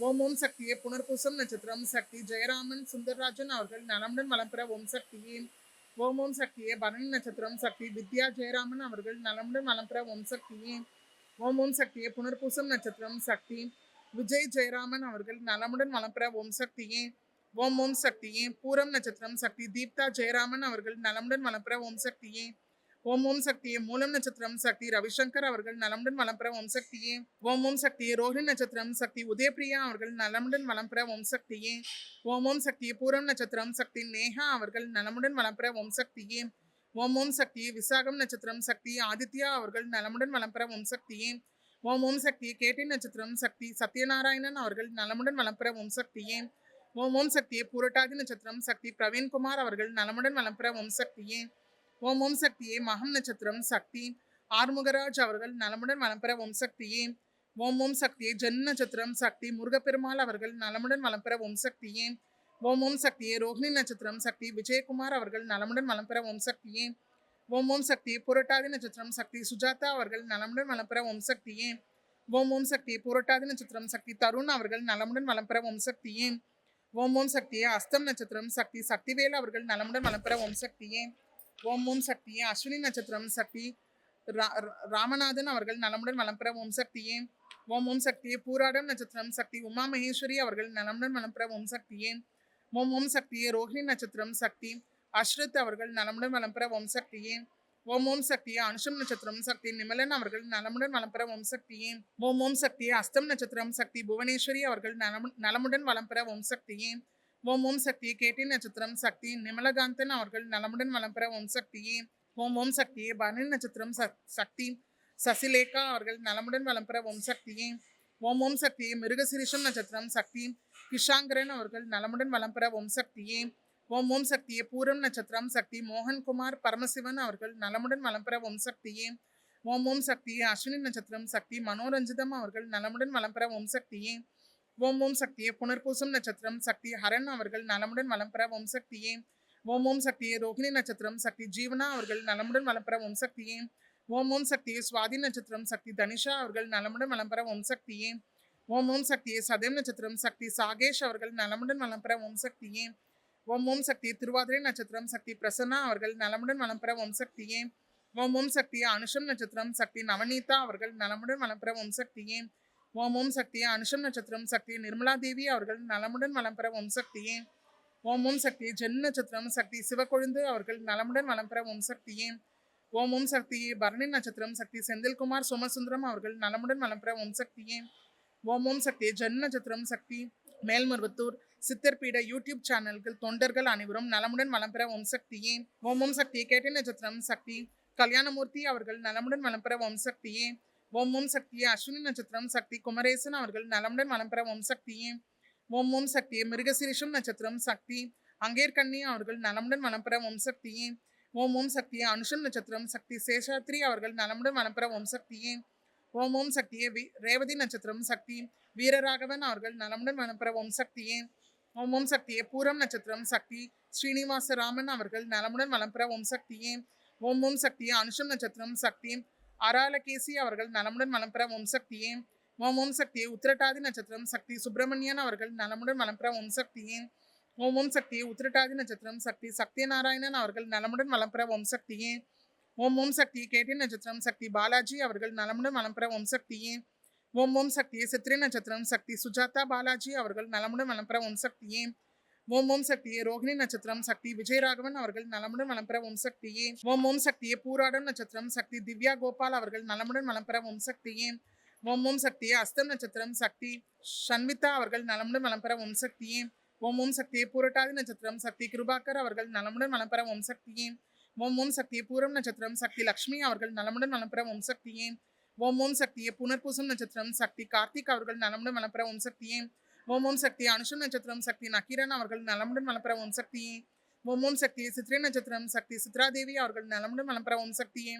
ஓம் ஓம் சக்தியே. புனர்பூசம் நட்சத்திரம் சக்தி ஜெயராமன் சுந்தரராஜன் அவர்கள் நலமுடன் வளம் பெற ஓம் சக்தியே. ஓம் ஓம் சக்தியே. பரணி நட்சத்திரம் சக்தி வித்யா ஜெயராமன் அவர்கள் நலமுடன் வளம் பெற ஓம் சக்தியே. ஓம் ஓம் சக்தியே. புனர்பூசம் நட்சத்திரம் சக்தி விஜய் ஜெயராமன் அவர்கள் நலமுடன் வளம் பெற ஓம் சக்தியே. ஓம் ஓம் சக்தியே. பூரம் நட்சத்திரம் சக்தி தீப்தா ஜெயராமன் அவர்கள் நலமுடன் வளம் பெற ஓம் சக்தியே. ஓம் ஓம் சக்தியே. மூலம் நட்சத்திரம் சக்தி ரவிசங்கர் அவர்கள் நலமுடன் வளம் பெற ஓம் சக்தியே. ஓம் ஓம் சக்தியே. ரோஹிணி நட்சத்திரம் சக்தி உதயபிரியா அவர்கள் நலமுடன் வளம் பெற ஓம் சக்தியே. ஓம் ஓம் சக்தியே. பூரம் நட்சத்திரம் சக்தி நேஹா அவர்கள் நலமுடன் வளம் பெற ஓம் சக்தியே. ஓம் ஓம் சக்தியே. விசாகம் நட்சத்திரம் சக்தி ஆதித்யா அவர்கள் நலமுடன் வளம் பெற ஓம் சக்தியே. ஓம் ஓம் சக்தியே. கேட்டி நட்சத்திரம் சக்தி சத்யநாராயணன் அவர்கள் நலமுடன் வளம் பெற ஓம் சக்தியே. ஓம் ஓம் சக்தியே. பூரட்டாதி நட்சத்திரம் சக்தி பிரவீன்குமார் அவர்கள் நலமுடன் வளம் பெற ஓம் சக்தியே. ஓம் ஓம் சக்தியே. மகம் நட்சத்திரம் சக்தி ஆறுமுகராஜ் அவர்கள் நலமுடன் வளம் பெற ஓம் சக்தியே. ஓம் ஓம் சக்தியே. ஜென் நட்சத்திரம் சக்தி முருகப்பெருமாள் அவர்கள் நலமுடன் வளம் பெற ஓம் சக்தியே. ஓம் ஓம் சக்தியே. ரோஹிணி நட்சத்திரம் சக்தி விஜயகுமார் அவர்கள் நலமுடன் வளம் பெற ஓம் சக்தியே. ஓம் ஓம் சக்தியே. புரட்டாதி நட்சத்திரம் சக்தி சுஜாதா அவர்கள் நலமுடன் வளம் பெற ஓம் சக்தியே. ஓம் ஓம் சக்தியே. புரட்டாதி நட்சத்திரம் சக்தி தருண் அவர்கள் நலமுடன் வளம் பெற ஓம் சக்தியே. ஓம் ஓம் சக்தியே. அஸ்தம் நட்சத்திரம் சக்தி சக்திவேல் அவர்கள் நலமுடன் வளம் பெற ஓம் சக்தியே. ஓம் ஓம் சக்தியே. அஸ்வினி நட்சத்திரம் சக்தி ராமநாதன் அவர்கள் நலமுடன் வளம் பெற ஓம் சக்தியே. ஓம் ஓம் சக்தியே. பூராடம் நட்சத்திரம் சக்தி உமா மகேஸ்வரி அவர்கள் நலமுடன் வளம் பெற ஓம் சக்தியே. ஓம் ஓம் சக்தியே. ரோஹிணி நட்சத்திரம் சக்தி அஸ்ரத் அவர்கள் நலமுடன் வளம் பெற ஓம் சக்தியே. ஓம் ஓம் சக்தியே. அனுஷம் நட்சத்திரம் சக்தி நிமலன் அவர்கள் நலமுடன் வளம் பெற ஓம் சக்தியே. ஓம் ஓம் சக்தியே. அஸ்தம் நட்சத்திரம் சக்தி புவனேஸ்வரி அவர்கள் நலமுடன் வளம் பெற ஓம் சக்தியே. ஓம் ஓம் சக்தியே. கேட்டி நட்சத்திரம் சக்தி நிமலகாந்தன் அவர்கள் நலமுடன் வளம் பெற ஓம் சக்தியே. ஓம் ஓம் சக்தியே. பரணி நட்சத்திரம் சக்தி சசிலேகா அவர்கள் நலமுடன் வளம் பெற ஓம் சக்தியே. ஓம் ஓம் சக்தியே. மிருகசிரிஷம் நட்சத்திரம் சக்தி கிஷாங்கரன் அவர்கள் நலமுடன் வளம் பெற ஓம் சக்தியே. ஓம் ஓம் சக்தியே. பூரம் நட்சத்திரம் சக்தி மோகன்குமார் பரமசிவன் அவர்கள் நலமுடன் வளம் பெற ஓம் சக்தியே. ஓம் ஓம் சக்தியே. அஸ்வினி நட்சத்திரம் சக்தி மனோரஞ்சிதம் அவர்கள் நலமுடன் வளம் பெற ஓம் சக்தியே. ஓம் ஓம் சக்தியே. புனர்பூசம் நட்சத்திரம் சக்தி ஹரன் அவர்கள் நலமுடன் வளம் பெற ஓம் சக்தியே. ஓம் ஓம் சக்தியே. ரோஹிணி நட்சத்திரம் சக்தி ஜீவனா அவர்கள் நலமுடன் வளம் பெற ஓம் சக்தியே. ஓம் ஓம் சக்தியே. சுவாதி நட்சத்திரம் சக்தி தனிஷா அவர்கள் நலமுடன் வளம் பெற ஓம் சக்தியே. ஓம் ஓம் சக்தியே. சதயம் நட்சத்திரம் சக்தி சாகேஷ் அவர்கள் நலமுடன் வளம் பெற ஓம் சக்தியே. ஓம் ஓம் சக்தியே. திருவாதிரை நட்சத்திரம் சக்தி பிரசன்னா அவர்கள் நலமுடன் வளம் பெற ஓம் சக்தியே. ஓம் ஓம் சக்தியே. அனுஷம் நட்சத்திரம் சக்தி நவநீதா அவர்கள் நலமுடன் வளம் பெற ஓம் சக்தியே. ஓம் ஓம் சக்தியே. அனுஷம் நட்சத்திரம் சக்தி நிர்மலா தேவி அவர்கள் நலமுடன் வளம் பெற ஓம் சக்தியே. ஓம் ஓம் சக்தியே. ஜென் நட்சத்திரம் சக்தி சிவக்கொழுந்து அவர்கள் நலமுடன் வளம் பெற ஓம் சக்தியே. ஓம் ஓம் சக்தியே. பரணி நட்சத்திரம் சக்தி செந்தில்குமார் சோமசுந்தரம் அவர்கள் நலமுடன் வளம் பெற ஓம் சக்தியே. ஓம் ஓம் சக்தியே. ஜென் நட்சத்திரம் சக்தி மேல்மருவத்தூர் சித்தர்பீட யூடியூப் சேனல்கள் தொண்டர்கள் அனைவரும் நலமுடன் வளம் பெற ஓம் சக்தியே. ஓம் ஓம் சக்தியே. கேட்டி நட்சத்திரம் சக்தி கல்யாணமூர்த்தி அவர்கள் நலமுடன் வளம் பெற ஓம் சக்தியே. ஓம் ஓம் சக்தியே. அஸ்வினி நட்சத்திரம் சக்தி குமரேசன் அவர்கள் நலமுடன் வளம் பெற ஓம் சக்தியே. ஓம் ஓம் சக்தியே. மிருகசிரிஷம் நட்சத்திரம் சக்தி அங்கேற்கண்ணி அவர்கள் நலமுடன் வளம் பெற ஓம் சக்தியே. ஓம் ஓம் சக்தியே. அனுஷம் நட்சத்திரம் சக்தி சேஷாத்ரி அவர்கள் நலமுடன் வளம் பெற ஓம் சக்தியே. ஓம் ஓம் சக்தியே. ரேவதி நட்சத்திரம் சக்தி வீரராகவன் அவர்கள் நலமுடன் வளம் பெற ஓம் சக்தியே. ஓம் ஓம் சக்தியே. பூரம் நட்சத்திரம் சக்தி ஸ்ரீனிவாசராமன் அவர்கள் நலமுடன் வளம் பெற ஓம் சக்தியே. ஓம் ஓம் சக்தியே. அனுஷம் நட்சத்திரம் சக்தி அராலகேசி அவர்கள் நலமுடன் வளம் பெற ஓம் சக்தியே. ஓம் ஓம் சக்தியே. உத்திரட்டாதி நட்சத்திரம் சக்தி சுப்பிரமணியன் அவர்கள் நலமுடன் வளம் பெற ஓம் சக்தியே. ஓம் ஓம் சக்தியே. உத்திரட்டாதி நட்சத்திரம் சக்தி சத்யநாராயணன் அவர்கள் நலமுடன் வளம் பெற ஓம் சக்தியே. ஓம் ஓம் சக்தியே. கேட்டி நட்சத்திரம் சக்தி பாலாஜி அவர்கள் நலமுடன் வளம் பெற ஓம் சக்தியே. ஓம் ஓம் சக்தியே. சித்திரை நட்சத்திரம் சக்தி சுஜாதா பாலாஜி அவர்கள் நலமுடன் வளம் பெற ஓம் சக்தியே. ஓம் ஓம் சக்தியே. ரோஹிணி நட்சத்திரம் சக்தி விஜயராகவன் அவர்கள் நலமுடன் வளம் பெற ஓம் சக்தியே. ஓம் ஓம் சக்தியே. பூராடம் நட்சத்திரம் சக்தி திவ்யா கோபால் அவர்கள் நலமுடன் வளம் பெற ஓம் சக்தியே. ஓம் ஓம் சக்தியே. அஸ்தம் நட்சத்திரம் சக்தி ஷண்விதா அவர்கள் நலமுடன் வளம் பெற ஓம் சக்தியே. ஓம் ஓம் சக்தியே. பூரட்டாதி நட்சத்திரம் சக்தி கிருபாகர் அவர்கள் நலமுடன் வளம் பெற ஓம் சக்தியே. ஓம் ஓம் சக்தியே. பூரம் நட்சத்திரம் சக்தி லக்ஷ்மி அவர்கள் நலமுடன் வளம் பெற ஓம் சக்தியே. ஓம் ஓம் சக்தியே. புனர்பூசம் நட்சத்திரம் சக்தி கார்த்திக் அவர்கள் நலமுடன் வளம் பெற ஓம் சக்தியே. ஓம் ஓம் சக்தி அனுஷம் நட்சத்திரம் சக்தி நக்கீரன் அவர்கள் நலமுடன் வளம்பெற ஓம் சக்தியே. ஓம் ஓம் சக்தி சித்திரை நட்சத்திரம் சக்தி சித்ராதேவி அவர்கள் நலமுடன் வளம்பெற ஓம் சக்தியே.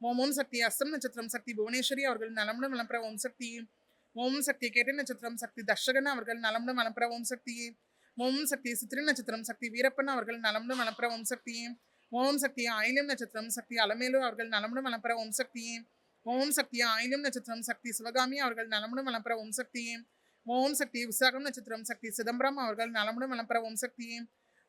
ஓம் ஓம் சக்தி அஸ்தம் நட்சத்திரம் சக்தி புவனேஸ்வரி அவர்கள் நலமுடன் வளம்பெற ஓம் சக்தியே. ஓம் சக்தி கேட்டை நட்சத்திரம் சக்தி தர்ஷகன் அவர்கள் நலமுடன் வளம்பெற ஓம் சக்தியே. ஓம் சக்தி சித்திரை நட்சத்திரம் சக்தி வீரப்பன் அவர்கள் நலமுடன் வளம்பெற ஓம் சக்தியே. ஓம் சக்தி ஆயிலம் நட்சத்திரம் சக்தி அலமேலு அவர்கள் நலமுடன் வளம்பெற ஓம் சக்தியே. ஓம் சக்தி ஆயிலம் நட்சத்திரம் சக்தி சிவகாமி அவர்கள் நலமுடன் வளம்பெற ஓம் சக்தியே. ஓம் சக்தி விசாகம் நட்சத்திரம் சக்தி சிதம்பரம் அவர்கள் நலமுடன் வளம்பெற ஓம் சக்தியே.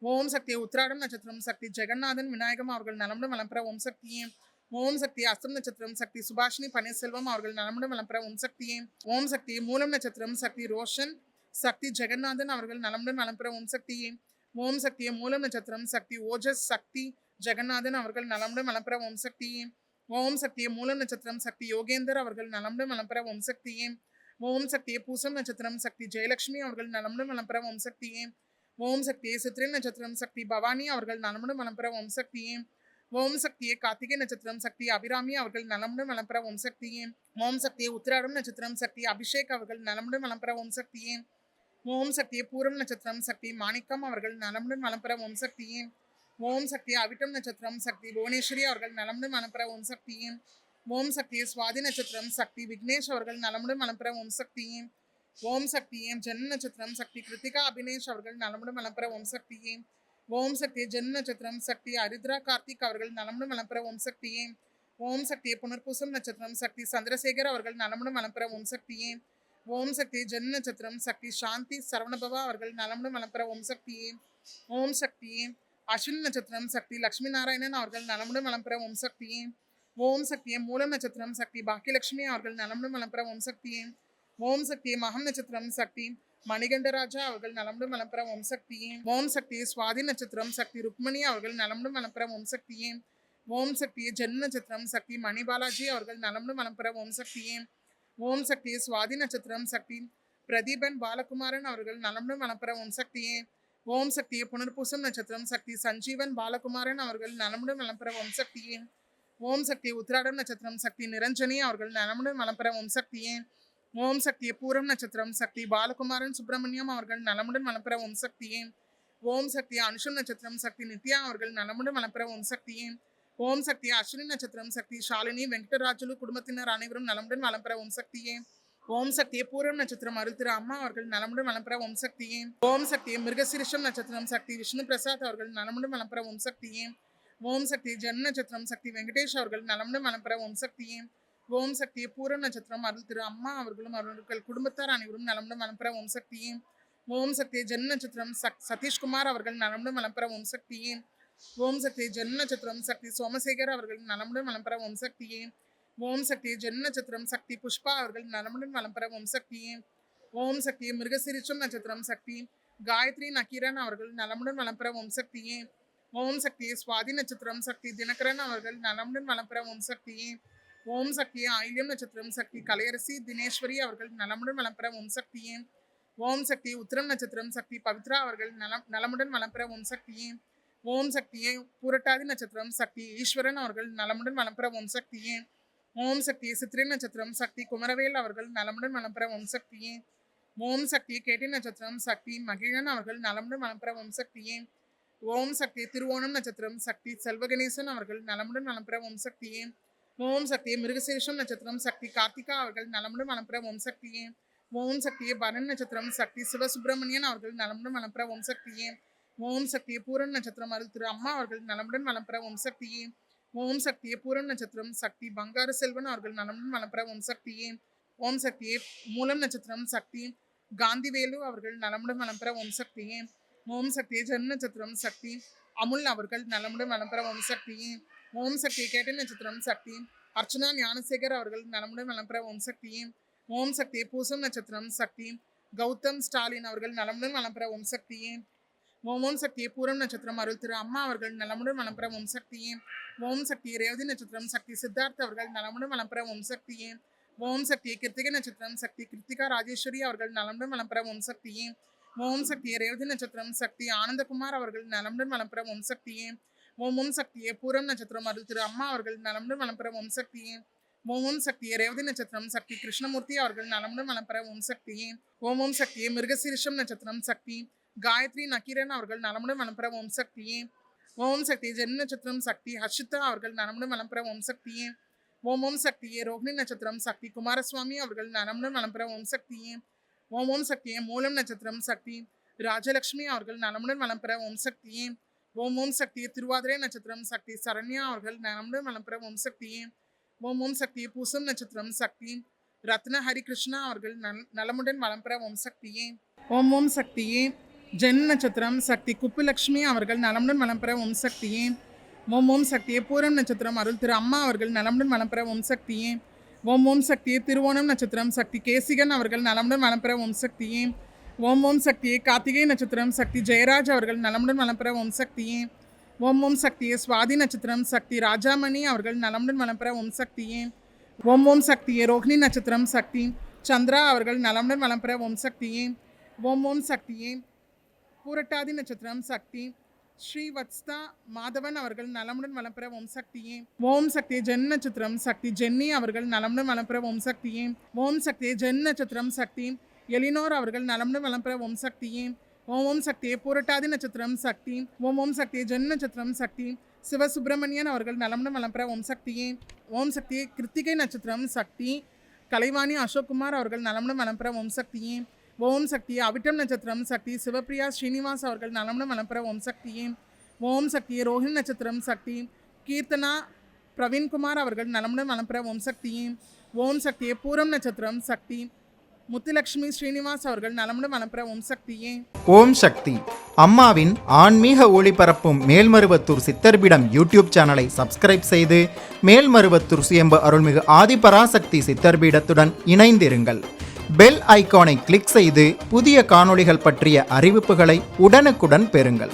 ஓம் சக்தி உத்திராடம் நட்சத்திரம் சக்தி ஜெகநாதன் விநாயகம் அவர்கள் நலமுடன் வளம்பெற ஓம் சக்தியே. ஓம் சக்தி அஸ்தம் நட்சத்திரம் சக்தி சுபாஷினி பன்னீர்செல்வம் அவர்கள் நலமுடன் வளம்பெற ஓம் சக்தியே. ஓம் சக்தி மூலம் நட்சத்திரம் சக்தி ரோஷன் சக்தி ஜெகநாதன் அவர்கள் நலமுடன் வளம்பெற ஓம் சக்தியே. ஓம் சக்தி மூலம் நட்சத்திரம் சக்தி ஓஜஸ் சக்தி ஜெகநாதன் அவர்கள் நலமுடன் வளம்பெற ஓம் சக்தியே. ஓம் சக்தி மூலம் நட்சத்திரம் சக்தி யோகேந்தர் அவர்கள் நலமுடன் வளம்பெற ஓம் சக்தியே. ஓம் சக்தி பூசம் நட்சத்திரம் சக்தி ஜெயலட்சுமி அவர்கள் நலமுடன் வளம்பெற ஓம் சக்தியே. ஓம் சக்தி சித்திரை நட்சத்திரம் சக்தி பவானி அவர்கள் நலமுடன் வளம்பெற ஓம் சக்தியே. ஓம் சக்தியே கார்த்திகை நட்சத்திரம் சக்தி அபிராமி அவர்கள் நலமுடன் வளம்பெற ஓம் சக்தியே. ஓம் சக்தியே உத்திராடம் நட்சத்திரம் சக்தி அபிஷேக் அவர்கள் நலமுடன் வளம்பெற ஓம் சக்தியே. ஓம் சக்தியே பூரம் நட்சத்திரம் சக்தி மாணிக்கம் அவர்கள் நலமுடன் வளம்பெற ஓம் சக்தியே. ஓம் சக்தியே அவிட்டம் நட்சத்திரம் சக்தி புவனேஸ்வரி அவர்கள் நலமுடன் வளம்பெற ஓம் சக்தியே. ஓம் சக்தியே சுவாதி நட்சத்திரம் சக்தி விக்னேஷ் அவர்கள் நலமுடன் வளம்பெற ஓம் சக்தியே. ஓம் சக்தியே ஜென் நட்சத்திரம் சக்தி கிருத்திகா அபினேஷ் அவர்கள் நலமுடன் வளம்பெற ஓம் சக்தியே. ஓம் சக்தியே ஜென் நட்சத்திரம் சக்தி ஹரித்ரா கார்த்திக் அவர்கள் நலமுடன் வளம்பெற ஓம் சக்தியே. ஓம் சக்தியே புனர்பூசம் நட்சத்திரம் சக்தி சந்திரசேகர் அவர்கள் நலமுடன் வளம்பெற ஓம் சக்தியே. ஓம் சக்தியே ஜென் நட்சத்திரம் சக்தி சாந்தி சரவணபவா அவர்கள் நலமுடன் வளம்பெற ஓம் சக்தியே. ஓம் சக்தியே அஸ்வினி நட்சத்திரம் சக்தி லட்சுமி நாராயணன் அவர்கள் நலமுடன் வளம்பெற ஓம் சக்தியே. ஓம் சக்தியே மூலம் நட்சத்திரம் சக்தி பாக்கியலட்சுமி அவர்கள் நலமுடன் வளம்பெற ஓம் சக்தியே. ஓம் சக்தியே மகம் நட்சத்திரம் சக்தி மணிகண்டராஜா அவர்கள் நலமுடன் வளம்பெற ஓம் சக்தியே. ஓம் சக்தியே சுவாதி நட்சத்திரம் சக்தி ருக்மணி அவர்கள் நலமுடன் வளம்பெற ஓம் சக்தியே. ஓம் சக்தியே ஜென் நட்சத்திரம் சக்தி மணிபாலாஜி அவர்கள் நலமுடன் வளம்பெற ஓம் சக்தியே. ஓம் சக்தியே சுவாதி நட்சத்திரம் சக்தி பிரதீபன் பாலகுமாரன் அவர்கள் நலமுடன் வளம்பெற ஓம் சக்தியே. ஓம் சக்தியே புனர்பூசம் நட்சத்திரம் சக்தி சஞ்சீவன் பாலகுமாரன் அவர்கள் நலமுடன் வளம்பெற ஓம் சக்தியே. ஓம் சக்தியே உத்திராடம் நட்சத்திரம் சக்தி நிரஞ்சனி அவர்கள் நலமுடன் வளம்பெற ஓம் சக்தியே. ஓம் சக்தியே பூரம் நட்சத்திரம் சக்தி பாலகுமாரன் சுப்பிரமணியம் அவர்கள் நலமுடன் வளம்பெற ஓம் சக்தியே. ஓம் சக்தியே அனுஷம் நட்சத்திரம் சக்தி நித்யா அவர்கள் நலமுடன் வளம்பெற ஓம் சக்தியே. ஓம் சக்தியே அஸ்வினி நட்சத்திரம் சக்தி ஷாலினி வெங்கடராஜுலு குடும்பத்தினர் அனைவரும் நலமுடன் வளம்பெற ஓம் சக்தியே. ஓம் சக்தியே பூரம் நட்சத்திரம் அருள் திரு அம்மா அவர்கள் நலமுடன் வளம்பெற ஓம் சக்தியே. ஓம் சக்தியே மிருகசிரிஷம் நட்சத்திரம் சக்தி விஷ்ணு பிரசாத் அவர்கள் நலமுடன் வளம்பெற ஓம் சக்தியே. ஓம் சக்தி ஜென் நட்சத்திரம் சக்தி வெங்கடேஷ் அவர்கள் நலமுடன் வளம்பெற ஓம் சக்தியே. ஓம் சக்தியே பூரம் நட்சத்திரம் அருள் திரு அம்மா அவர்களும் அவர்கள் குடும்பத்தார் அனைவரும் நலமுடன் வளம்பெற ஓம் சக்தியே. ஓம் சக்தியே ஜென் நட்சத்திரம் சதீஷ்குமார் அவர்கள் நலமுடன் வளம்பெற ஓம் சக்தியே. ஓம் சக்தியே ஜென் நட்சத்திரம் சக்தி சோமசேகர் அவர்கள் நலமுடன் வளம்பெற ஓம் சக்தியே. ஓம் சக்தியே ஜென் நட்சத்திரம் சக்தி புஷ்பா அவர்கள் நலமுடன் வளம்பெற ஓம் சக்தியே. ஓம் சக்தியே மிருகசிரிஷம் நட்சத்திரம் சக்தி காயத்ரி நக்கீரன் அவர்கள் நலமுடன் வளம்பெற ஓம் சக்தியே. ஓம் சக்தியே சுவாதி நட்சத்திரம் சக்தி தினகரன் அவர்கள் நலமுடன் வளம்பெற ஓம் சக்தியே. ஓம் சக்தியே ஆயில்யம் நட்சத்திரம் சக்தி கலையரசி தினேஸ்வரி அவர்கள் நலமுடன் வளம்பெற ஓம் சக்தியே. ஓம் சக்தியே உத்திரம் நட்சத்திரம் சக்தி பவித்ரா அவர்கள் நலமுடன் வளம்பெற ஓம் சக்தியே. ஓம் சக்தியே பூரட்டாதி நட்சத்திரம் சக்தி ஈஸ்வரன் அவர்கள் நலமுடன் வளம்பெற ஓம் சக்தியே. ஓம் சக்தியே சித்திரை நட்சத்திரம் சக்தி குமரவேல் அவர்கள் நலமுடன் வளம்பெற ஓம் சக்தியே. ஓம் சக்தியே கேட்டை நட்சத்திரம் சக்தி மகிழன் அவர்கள் நலமுடன் வளம்பெற ஓம் சக்தியே. ஓம் சக்தியே திருவோணம் நட்சத்திரம் சக்தி செல்வகணேசன் அவர்கள் நலமுடன் வளம்பெற ஓம் சக்தியே. ஓம் சக்தியே மிருகசீரிஷம் நட்சத்திரம் சக்தி கார்த்திகா அவர்கள் நலமுடன் வளம்பெற ஓம் சக்தியே. ஓம் சக்தியே பரண் நட்சத்திரம் சக்தி சிவசுப்பிரமணியன் அவர்கள் நலமுடன் வளம்பெற ஓம் சக்தியே. ஓம் சக்தியே பூரன் நட்சத்திரம் அருள் திரு அம்மா அவர்கள் நலமுடன் வளம்பெற ஓம் சக்தியே. ஓம் சக்தியே பூரம் நட்சத்திரம் சக்தி பங்காரு செல்வன் அவர்கள் நலமுடன் வளம்பெற ஓம் சக்தியே. ஓம் சக்தியே மூலம் நட்சத்திரம் சக்தி காந்திவேலு அவர்கள் நலமுடன் வளம்பெற ஓம் சக்தியே. ஓம் சக்தியே ஜென் நட்சத்திரம் சக்தி அமுல் அவர்கள் நலமுடன் வளம்பெற ஓம் சக்தியே. ஓம் சக்தியே கேட்டை நட்சத்திரம் சக்தி அர்ச்சனா ஞானசேகர் அவர்கள் நலமுடன் வளம்பெற ஓம் சக்தியே. ஓம் சக்தியே பூசம் நட்சத்திரம் சக்தி கௌதம் ஸ்டாலின் அவர்கள் நலமுடன் வளம்பெற ஓம் சக்தியே. ஓம் சக்தியே பூரம் நட்சத்திரம் அருள் திரு அம்மா அவர்கள் நலமுடன் வளம்பெற ஓம் சக்தியே. ஓம் சக்தியே ரேவதி நட்சத்திரம் சக்தி சித்தார்த் அவர்கள் நலமுடன் வளம்பெற ஓம் சக்தியே. ஓம் சக்தியே கிருத்திகை நட்சத்திரம் சக்தி கிருத்திகா ராஜேஸ்வரி அவர்கள் நலமுடன் வளம்பெற ஓம் சக்தியே. ஓம் சக்தியே ரேவதி நட்சத்திரம் சக்தி ஆனந்தகுமார் அவர்கள் நலமுடன் வளம்பெற ஓம் சக்தியே. ஓம் சக்தியே பூரம் நட்சத்திரம் அருள் திரு அம்மா அவர்கள் நலமுடன் வளம்பெற ஓம் சக்தியே. ஓம் ஓம் சக்தியே. ரேவதி நட்சத்திரம் சக்தி கிருஷ்ணமூர்த்தி அவர்கள் நலமுடன் வளம் பெற ஓம் சக்தியே. ஓம் ஓம் சக்தியே. மிருகசீரிஷம் நட்சத்திரம் சக்தி காயத்ரி நக்கீரன் அவர்கள் நலமுடன் வளம் பெற ஓம் சக்தியே. ஓம் சக்தி. ஜென் நட்சத்திரம் சக்தி ஹர்ஷிதா அவர்கள் நலமுடன் வளம் பெற ஓம் சக்தியே. ஓம் ஓம் சக்தியே. ரோஹிணி நட்சத்திரம் சக்தி குமாரசுவாமி அவர்கள் நலமுடன் வளம் பெற ஓம் சக்தியே. ஓம் ஓம் சக்தியே. மூலம் நட்சத்திரம் சக்தி ராஜலட்சுமி அவர்கள் நலமுடன் வளம் பெற ஓம் சக்தியே. ஓம் ஓம் சக்தியே. திருவாதிரை நட்சத்திரம் சக்தி சரண்யா அவர்கள் நலமுடன் வளம் பெற ஓம் சக்தியே. ஓம் ஓம் சக்தியே. பூசம் நட்சத்திரம் சக்தி ரத்ன ஹரிகிருஷ்ணா அவர்கள் நலமுடன் வளம் பெற ஓம் சக்தியே. ஓம் ஓம் சக்தியே. ஜென் நட்சத்திரம் சக்தி குப்புலட்சுமி அவர்கள் நலமுடன் வளம் பெற ஓம் சக்தியே. ஓம் ஓம் சக்தியே. பூரம் நட்சத்திரம் அருள் திரு அம்மா அவர்கள் நலமுடன் வளம் பெற ஓம் சக்தியே. ஓம் ஓம் சக்தியே. திருவோணம் நட்சத்திரம் சக்தி கேசிகன் அவர்கள் நலமுடன் வளம் பெற ஓம் சக்தியே. ஓம் ஓம் சக்தியே. கார்த்திகை நட்சத்திரம் சக்தி ஜெயராஜ் அவர்கள் நலமுடன் வளம் பெற ஓம் சக்தியே. ஓம் ஓம் சக்தியே. சுவாதி நட்சத்திரம் சக்தி ராஜாமணி அவர்கள் நலமுடன் வளம் பெற ஓம் சக்தியே. ஓம் ஓம் சக்தியே. ரோஹிணி நட்சத்திரம் சக்தி சந்திரா அவர்கள் நலமுடன் வளம் பெற ஓம் சக்தியே. ஓம் ஓம் சக்தியே. பூரட்டாதி நட்சத்திரம் சக்தி ஸ்ரீவத்ஸ்தா மாதவன் அவர்கள் நலமுடன் வளம் பெற ஓம் சக்தியே. ஓம் சக்தியே. ஜென் நட்சத்திரம் சக்தி ஜென்னி அவர்கள் நலமுடன் வளம் பெற ஓம் சக்தியே. ஓம் சக்தியே. ஜென் நட்சத்திரம் சக்தி எலினோர் அவர்கள் நலமுடன் வளம் பெற ஓம் சக்தியே. ஓம் ஓம் சக்தியே. பூரட்டாதி நட்சத்திரம் சக்தி ஓம் ஓம் சக்தியே. ஜென் நட்சத்திரம் சக்தி சிவசுப்பிரமணியன் அவர்கள் நலமுடன் வளம் பெற ஓம் சக்தியே. ஓம் சக்தியே. கிருத்திகை நட்சத்திரம் சக்தி கலைவாணி அசோக்குமார் அவர்கள் நலமுடன் வளம் பெற ஓம் சக்தியே. ஓம் சக்தியே. அவிட்டம் நட்சத்திரம் சக்தி சிவப்பிரியா ஸ்ரீனிவாஸ் அவர்கள் நலமுடன் வளம் பெற ஓம் சக்தியே. ஓம் சக்தியே. ரோஹிணி நட்சத்திரம் சக்தி கீர்த்தனா பிரவீன்குமார் அவர்கள் நலமுடன் வளம் பெற ஓம் சக்தியே. ஓம் சக்தியே. பூரம் நட்சத்திரம் சக்தி முத்துலட்சுமி ஸ்ரீனிவாஸ் அவர்கள் நலமுடன் வளம் பெற ஓம் சக்தியே. ஓம் சக்தி. அம்மாவின் ஆன்மீக ஒளிபரப்பும் மேல்மருவத்தூர் சித்தர்பீடம் யூடியூப் சேனலை சப்ஸ்கிரைப் செய்து மேல்மருவத்தூர் சுயம்பு அருள்மிகு ஆதிபராசக்தி சித்தர்பீடத்துடன் இணைந்திருங்கள். பெல் ஐகானை கிளிக் செய்து புதிய காணொளிகள் பற்றிய அறிவிப்புகளை உடனுக்குடன் பெறுங்கள்.